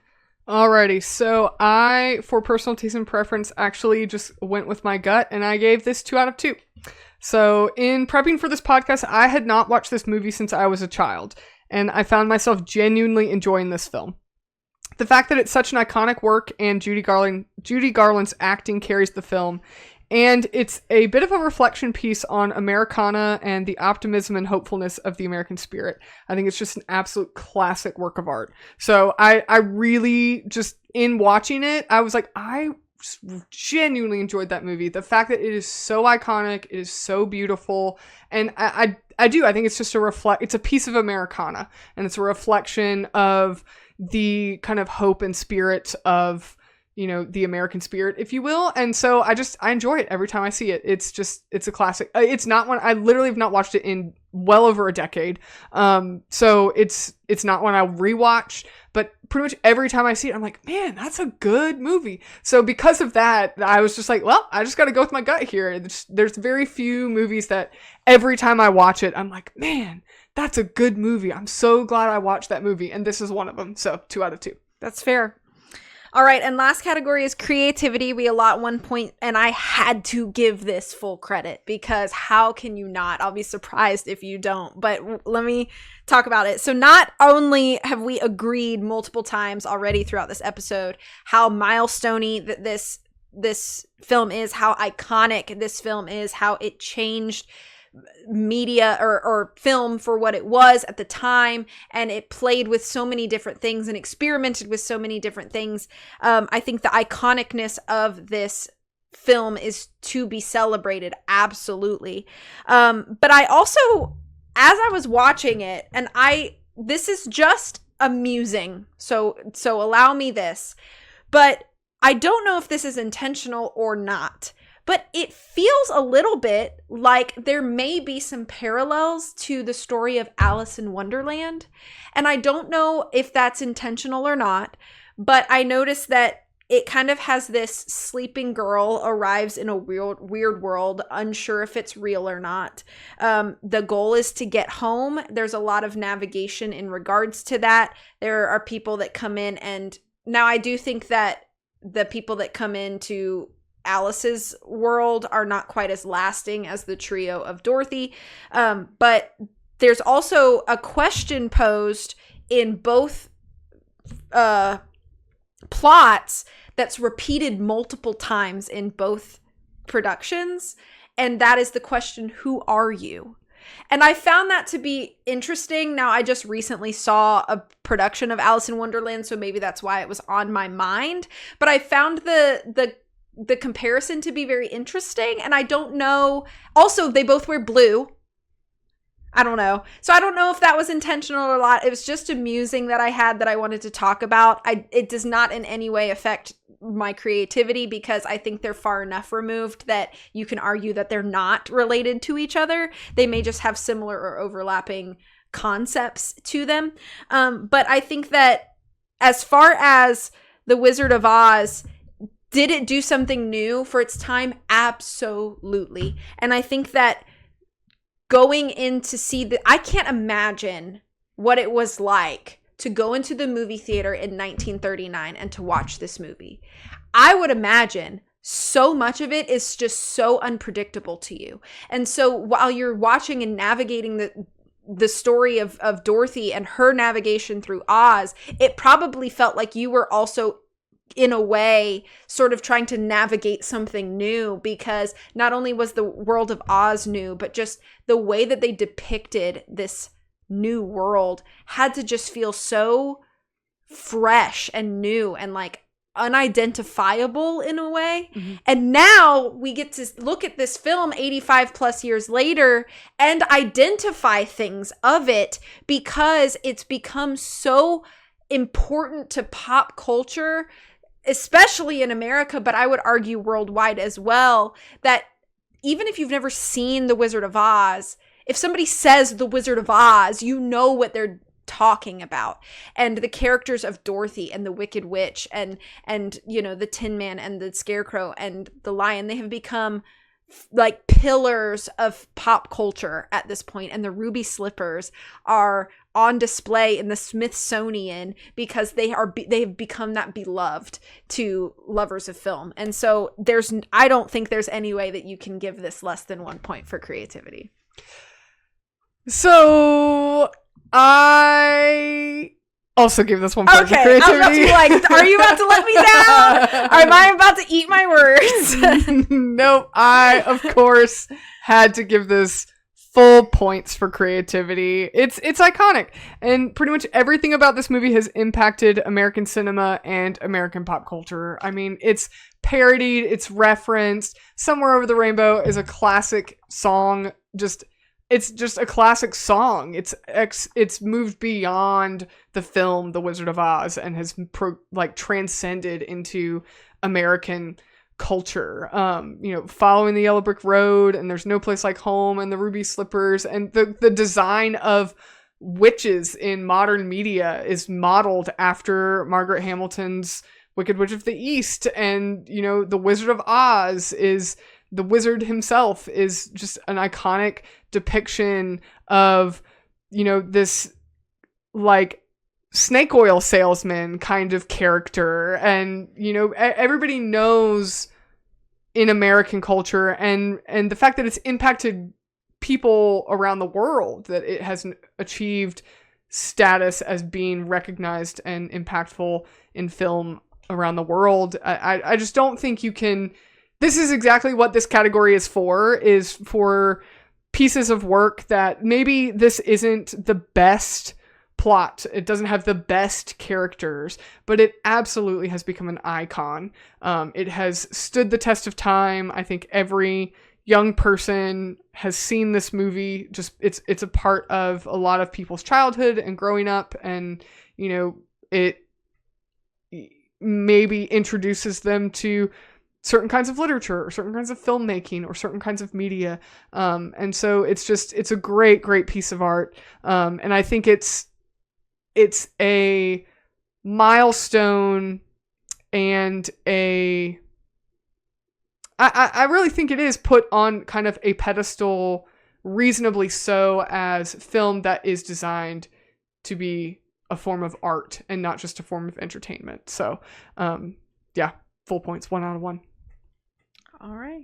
Alrighty, so I, for personal taste and preference, actually just went with my gut, and I gave this 2 out of 2. So in prepping for this podcast, I had not watched this movie since I was a child, and I found myself genuinely enjoying this film. The fact that it's such an iconic work and Judy Garland's acting carries the film, and it's a bit of a reflection piece on Americana and the optimism and hopefulness of the American spirit. I think it's just an absolute classic work of art. So I really just, in watching it, I was like, I genuinely enjoyed that movie. The fact that it is so iconic, it is so beautiful, and I think it's just it's a piece of Americana, and it's a reflection of the kind of hope and spirit of, the American spirit, if you will. And so I enjoy it every time I see it. It's a classic. It's not one, I literally have not watched it in well over a decade. So it's not one I'll rewatch, but pretty much every time I see it, I'm like, man, that's a good movie. So because of that, I was just like, well, I just got to go with my gut here. There's very few movies that every time I watch it, I'm like, man, that's a good movie. I'm so glad I watched that movie. And this is one of them. So 2 out of 2. That's fair. All right, and last category is creativity. We allot 1 point, and I had to give this full credit because how can you not? I'll be surprised if you don't, but let me talk about it. So not only have we agreed multiple times already throughout this episode how milestone-y that this film is, how iconic this film is, how it changed media or film for what it was at the time, and it played with so many different things and experimented with so many different things. I think the iconicness of this film is to be celebrated, absolutely. But I also, as I was watching it, and this is just amusing, so allow me this, but I don't know if this is intentional or not. But it feels a little bit like there may be some parallels to the story of Alice in Wonderland. And I don't know if that's intentional or not, but I noticed that it kind of has this sleeping girl arrives in a weird world, unsure if it's real or not. The goal is to get home. There's a lot of navigation in regards to that. There are people that come in, and now I do think that the people that come into Alice's world are not quite as lasting as the trio of Dorothy. But there's also a question posed in both plots that's repeated multiple times in both productions. And that is the question, who are you? And I found that to be interesting. Now, I just recently saw a production of Alice in Wonderland, so maybe that's why it was on my mind. But I found the comparison to be very interesting, and I don't know. Also, they both wear blue. I don't know. So I don't know if that was intentional or not. It was just amusing that I wanted to talk about. It does not in any way affect my creativity because I think they're far enough removed that you can argue that they're not related to each other. They may just have similar or overlapping concepts to them. But I think that as far as The Wizard of Oz, did it do something new for its time? Absolutely. And I think that going in to see I can't imagine what it was like to go into the movie theater in 1939 and to watch this movie. I would imagine so much of it is just so unpredictable to you. And so while you're watching and navigating the story of Dorothy and her navigation through Oz, it probably felt like you were also in a way sort of trying to navigate something new, because not only was the world of Oz new, but just the way that they depicted this new world had to just feel so fresh and new and like unidentifiable in a way. Mm-hmm. And now we get to look at this film 85 plus years later and identify things of it because it's become so important to pop culture, especially in America, but I would argue worldwide as well, that even if you've never seen The Wizard of Oz, if somebody says The Wizard of Oz, you know what they're talking about. And the characters of Dorothy and the Wicked Witch and you know, the Tin Man and the Scarecrow and the Lion, they have become like pillars of pop culture at this point. And the ruby slippers are on display in the Smithsonian because they've become that beloved to lovers of film. And so I don't think there's any way that you can give this less than 1 point for creativity. So I also give this 1 point for creativity. I was about to be like, are you about to let me down? Or am I about to eat my words? Nope. I, of course, had to give this full points for creativity. It's iconic. And pretty much everything about this movie has impacted American cinema and American pop culture. I mean, it's parodied, it's referenced. Somewhere Over the Rainbow is a classic song. It's just a classic song. It's moved beyond the film The Wizard of Oz and has transcended into American culture. You know, Following the Yellow Brick Road and There's No Place Like Home and the Ruby Slippers and the design of witches in modern media is modeled after Margaret Hamilton's Wicked Witch of the East. And, you know, The Wizard of Oz is the wizard himself is just an iconic depiction of, you know, this like snake oil salesman kind of character. And, everybody knows in American culture and the fact that it's impacted people around the world, that it has achieved status as being recognized and impactful in film around the world. I just don't think you can. This is exactly what this category is for pieces of work that maybe this isn't the best plot. It doesn't have the best characters, but it absolutely has become an icon. It has stood the test of time. I think every young person has seen this movie. Just it's a part of a lot of people's childhood and growing up, and it maybe introduces them to certain kinds of literature or certain kinds of filmmaking or certain kinds of media. And so it's a great, great piece of art. And I think it's a milestone and I really think it is put on kind of a pedestal, reasonably so, as film that is designed to be a form of art and not just a form of entertainment. So, yeah, full points, 1 out of 1. All right.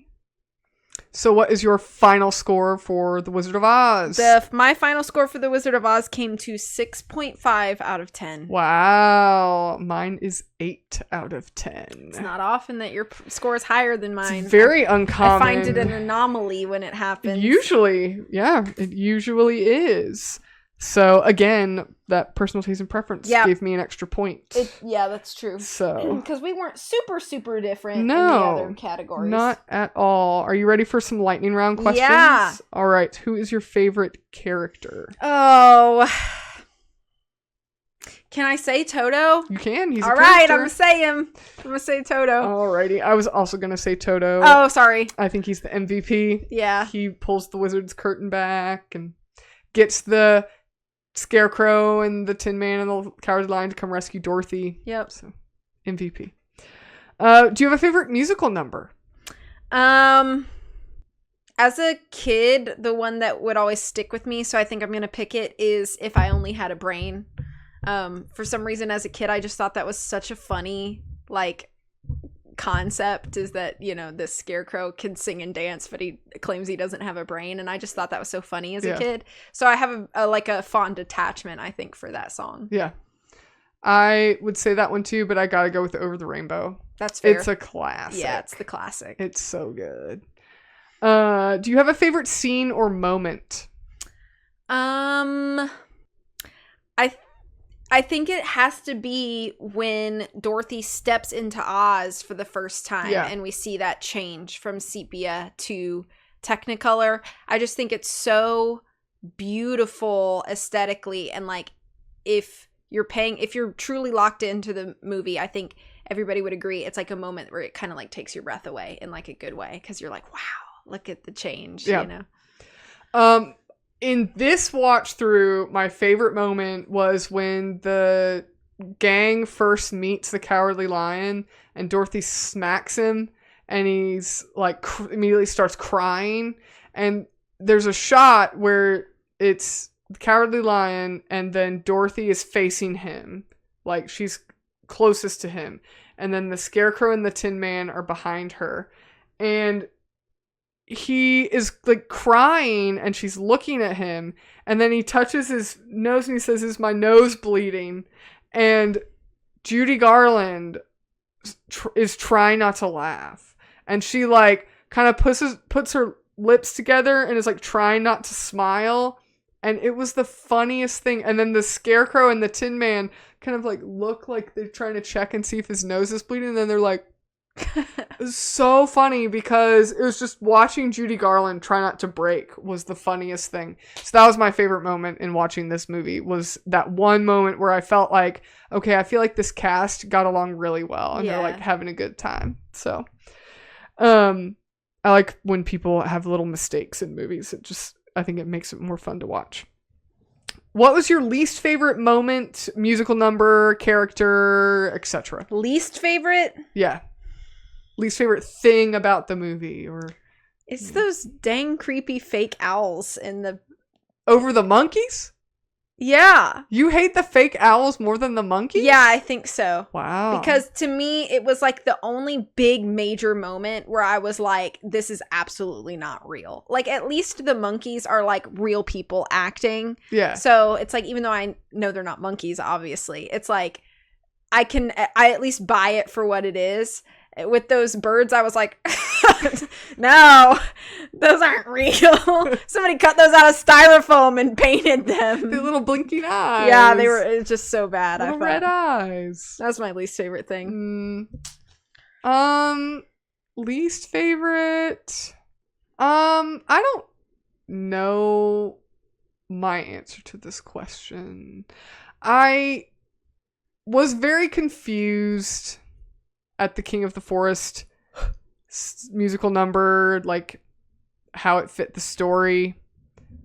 So what is your final score for The Wizard of Oz? My final score for The Wizard of Oz came to 6.5 out of 10. Wow. Mine is 8 out of 10. It's not often that your score is higher than mine. It's very uncommon. I find it an anomaly when it happens. Usually, yeah, it usually is. So again, that personal taste and preference gave me an extra point. Yeah, that's true. So because we weren't super different in the other categories. Not at all. Are you ready for some lightning round questions? Yeah. All right. Who is your favorite character? Oh. Can I say Toto? You can. He's all a right. character. I'm gonna say him. I'm gonna say Toto. Alrighty. I was also gonna say Toto. Oh, sorry. I think he's the MVP. Yeah. He pulls the wizard's curtain back and gets the Scarecrow and the Tin Man and the Cowardly Lion to come rescue Dorothy. Yep. So, MVP. Do you have a favorite musical number? As a kid, the one that would always stick with me, so I think I'm gonna pick it, is If I Only Had a Brain. For some reason, as a kid, I just thought that was such a funny, concept, is that, this Scarecrow can sing and dance, but he claims he doesn't have a brain, and I just thought that was so funny as a kid. So I have a fond attachment, I think, for that song. Yeah. I would say that one too, but I gotta go with Over the Rainbow. That's fair. It's a classic. Yeah, it's the classic. It's so good. Do you have a favorite scene or moment? I think it has to be when Dorothy steps into Oz for the first time, and we see that change from sepia to Technicolor. I just think it's so beautiful aesthetically, and if you're truly locked into the movie, I think everybody would agree it's like a moment where it kind of takes your breath away in a good way, because you're like, wow, look at the change. In this watch through, my favorite moment was when the gang first meets the Cowardly Lion and Dorothy smacks him and he's immediately starts crying, and there's a shot where it's the Cowardly Lion and then Dorothy is facing him, she's closest to him, and then the Scarecrow and the Tin Man are behind her, and he is crying and she's looking at him, and then he touches his nose and he says, "Is my nose bleeding?" And Judy Garland is trying not to laugh, and she kind of puts her lips together and is trying not to smile, and it was the funniest thing. And then the Scarecrow and the Tin Man kind of look like they're trying to check and see if his nose is bleeding, and then they're it was so funny, because it was just watching Judy Garland try not to break was the funniest thing. So that was my favorite moment in watching this movie, was that one moment where I felt okay, I feel like this cast got along really well and they're having a good time. So I like when people have little mistakes in movies. I think it makes it more fun to watch. What was your least favorite moment, musical number, character, etc.? Least favorite? Yeah. Least favorite thing about the movie, or it's those dang creepy fake owls in the over the monkeys? Yeah. You hate the fake owls more than the monkeys? Yeah, I think so. Wow. Because to me, it was like the only big major moment where I was like, this is absolutely not real. Like, at least the monkeys are like real people acting. Yeah. So it's like, even though I know they're not monkeys, obviously, it's like, I at least buy it for what it is. With those birds, I was like, no, those aren't real. Somebody cut those out of styrofoam and painted them. The little blinking eyes. Yeah, it was just so bad. Little I thought. red eyes. That's my least favorite thing. Least favorite. I don't know my answer to this question. I was very confused at the King of the Forest musical number, like how it fit the story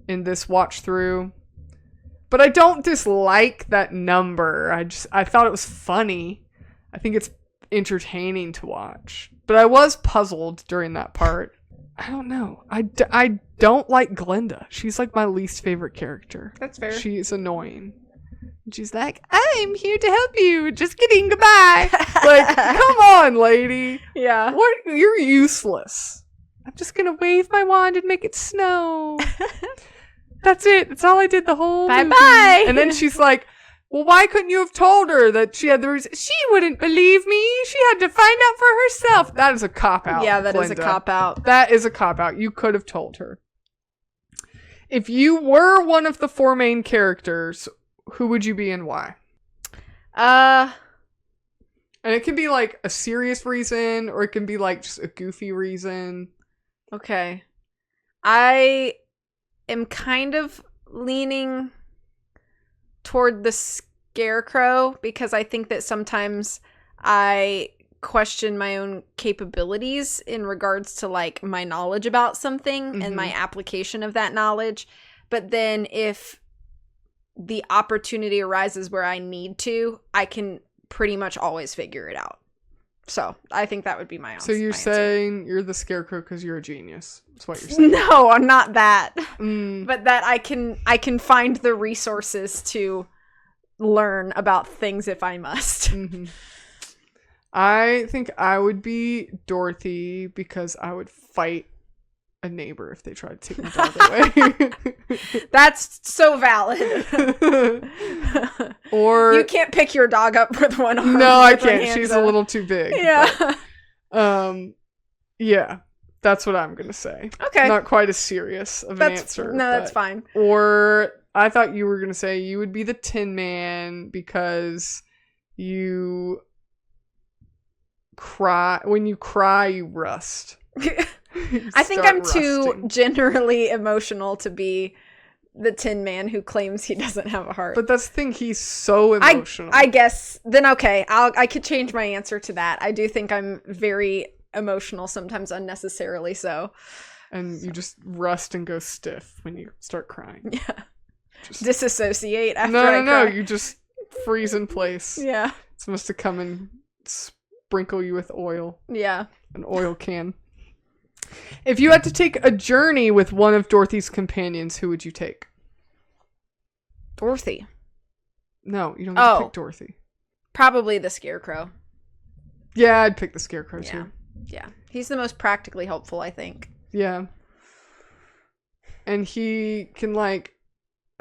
in this watch through. But I don't dislike that number. I thought it was funny. I think it's entertaining to watch. But I was puzzled during that part. I don't know. I don't like Glinda. She's like my least favorite character. That's fair. She's annoying. She's like, I'm here to help you. Just kidding. Goodbye. Like, come on, lady. Yeah. What? You're useless. I'm just going to wave my wand and make it snow. That's it. That's all I did the whole movie. Bye-bye. And then she's like, well, why couldn't you have told her that she had the reason? She wouldn't believe me. She had to find out for herself. That is a cop-out, Yeah, that is Glinda. a cop-out. That is a cop-out. You could have told her. If you were one of the four main characters, who would you be and why? And it can be like a serious reason, or it can be like just a goofy reason. Okay. I am kind of leaning toward the Scarecrow because I think that sometimes I question my own capabilities in regards to like my knowledge about something and my application of that knowledge. But then if the opportunity arises where I need to, I can pretty much always figure it out. So I think that would be my answer. So you're saying you're the Scarecrow because you're a genius. That's what you're saying. No, I'm not that. But that I can find the resources to learn about things if I must. I think I would be Dorothy because I would fight a neighbor if they tried to take my dog away. That's so valid. Or you can't pick your dog up with one arm. No, I can't. She's a little too big. Yeah. But, yeah. That's what I'm gonna say. Okay. Not quite as serious of an answer. No, that's fine. Or I thought you were gonna say you would be the Tin Man because you cry. When you cry, you rust. I think I'm too generally emotional to be the Tin Man who claims he doesn't have a heart. But that's the thing, he's so emotional. I guess then okay, I could change my answer to that. I do think I'm very emotional, sometimes unnecessarily so. And you just rust and go stiff when you start crying. Yeah. Just disassociate after I cry. No, you just freeze in place. Yeah. It's supposed to come and sprinkle you with oil. Yeah. An oil can. If you had to take a journey with one of Dorothy's companions, who would you take? Dorothy. No, you don't get to pick Dorothy. Probably the Scarecrow. Yeah, I'd pick the Scarecrow too. Yeah. He's the most practically helpful, I think. Yeah. And he can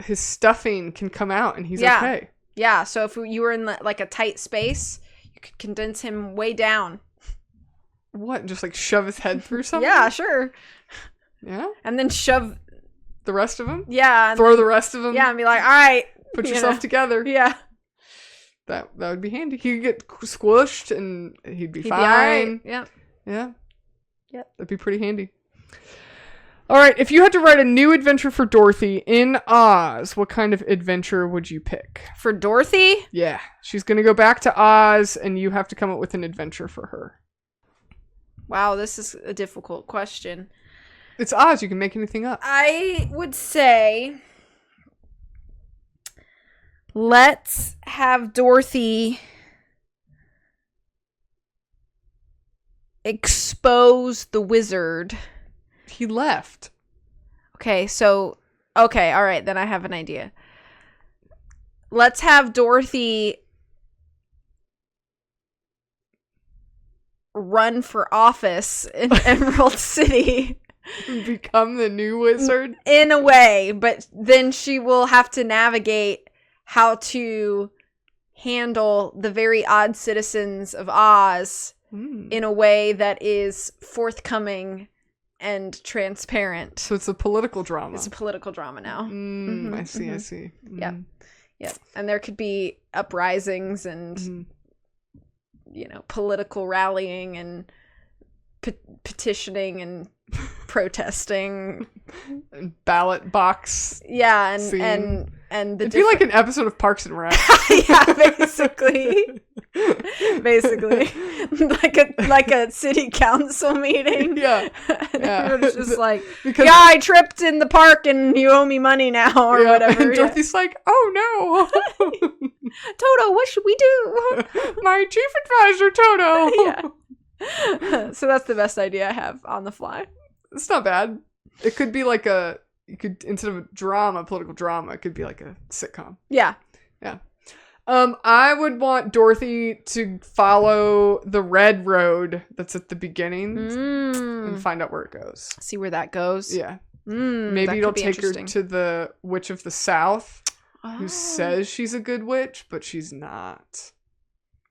his stuffing can come out and he's okay. Yeah, so if you were in like a tight space, you could condense him way down. What? Just shove his head through something? Yeah, sure. Yeah? And then shove the rest of him? Yeah. Throw the rest of them? Yeah, and be like, all right. Put yourself together. Yeah. That would be handy. He could get squished and he'd be fine. Be all right. Yeah. Yeah. Yep. That'd be pretty handy. All right. If you had to write a new adventure for Dorothy in Oz, what kind of adventure would you pick? For Dorothy? Yeah. She's going to go back to Oz and you have to come up with an adventure for her. Wow, this is a difficult question. It's Oz. You can make anything up. I would say let's have Dorothy expose the wizard. He left. Okay, all right, then I have an idea. let's have Dorothy run for office in Emerald City. Become the new wizard? In a way, but then she will have to navigate how to handle the very odd citizens of Oz in a way that is forthcoming and transparent. So it's a political drama. It's a political drama now. I see. Yeah. And there could be uprisings and, political rallying and petitioning and protesting. And ballot box. Yeah, scene. and the it'd be like an episode of Parks and Rec. Yeah, basically. like a city council meeting. Yeah. Everyone's just like, because I tripped in the park and you owe me money now or whatever. And Dorothy's like, oh no. Toto, what should we do? My chief advisor, Toto. Yeah. So that's the best idea I have on the fly. It's not bad. It could be like instead of a drama, political drama, it could be like a sitcom. Yeah. Yeah. I would want Dorothy to follow the red road that's at the beginning and find out where it goes. See where that goes. Yeah. Maybe it'll take her to the Witch of the South, who says she's a good witch, but she's not.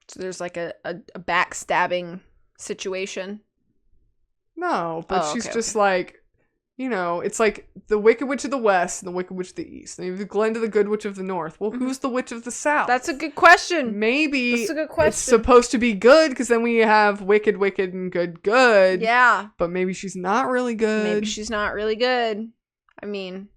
So there's like a backstabbing situation. No, but she's just like, it's like the Wicked Witch of the West and the Wicked Witch of the East. And you have the Glinda, the Good Witch of the North. Well, who's the Witch of the South? That's a good question. Maybe that's a good question. It's supposed to be good because then we have Wicked, Wicked, and Good, Good. Yeah. But maybe she's not really good. Maybe she's not really good. I mean,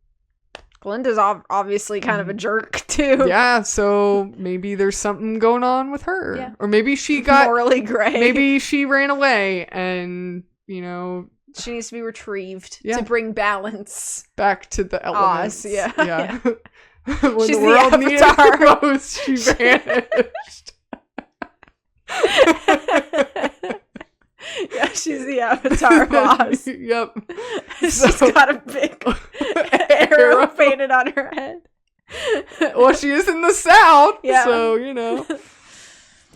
Glinda's obviously kind of a jerk, too. Yeah, so maybe there's something going on with her. Yeah. Or maybe she got... morally gray. Maybe she ran away and, she needs to be retrieved to bring balance back to the elements. Oz, yeah. When she's the world the needed Avatar. her most, she vanished. Yeah, she's the Avatar of Oz. Yep. She's got a big arrow painted on her head. Well, she is in the South, so,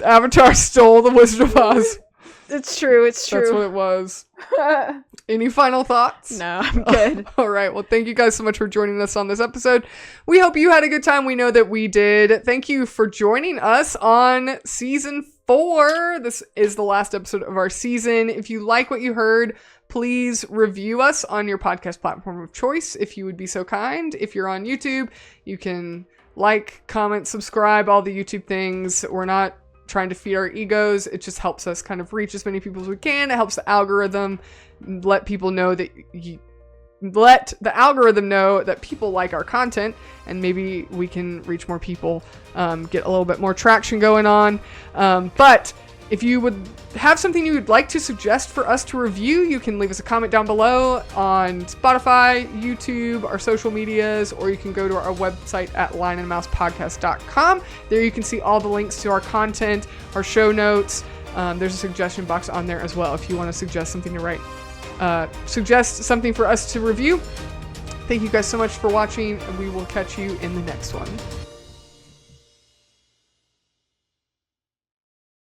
Avatar stole the Wizard of Oz. It's true. That's what it was. Any final thoughts? No, I'm good. All right. Well, thank you guys so much for joining us on this episode. We hope you had a good time. We know that we did. Thank you for joining us on season 4. This is the last episode of our season. If you like what you heard, please review us on your podcast platform of choice, if you would be so kind. If you're on YouTube, you can like, comment, subscribe, all the YouTube things. We're not trying to feed our egos. It just helps us kind of reach as many people as we can. It helps the algorithm let people know that let the algorithm know that people like our content, and maybe we can reach more people, get a little bit more traction going on. But if you would have something you would like to suggest for us to review, you can leave us a comment down below on Spotify, YouTube, our social medias, or you can go to our website at lionandmousepodcast.com. There you can see all the links to our content, our show notes. There's a suggestion box on there as well if you want to suggest something to write. Suggest something for us to review. Thank you guys so much for watching, and we will catch you in the next one.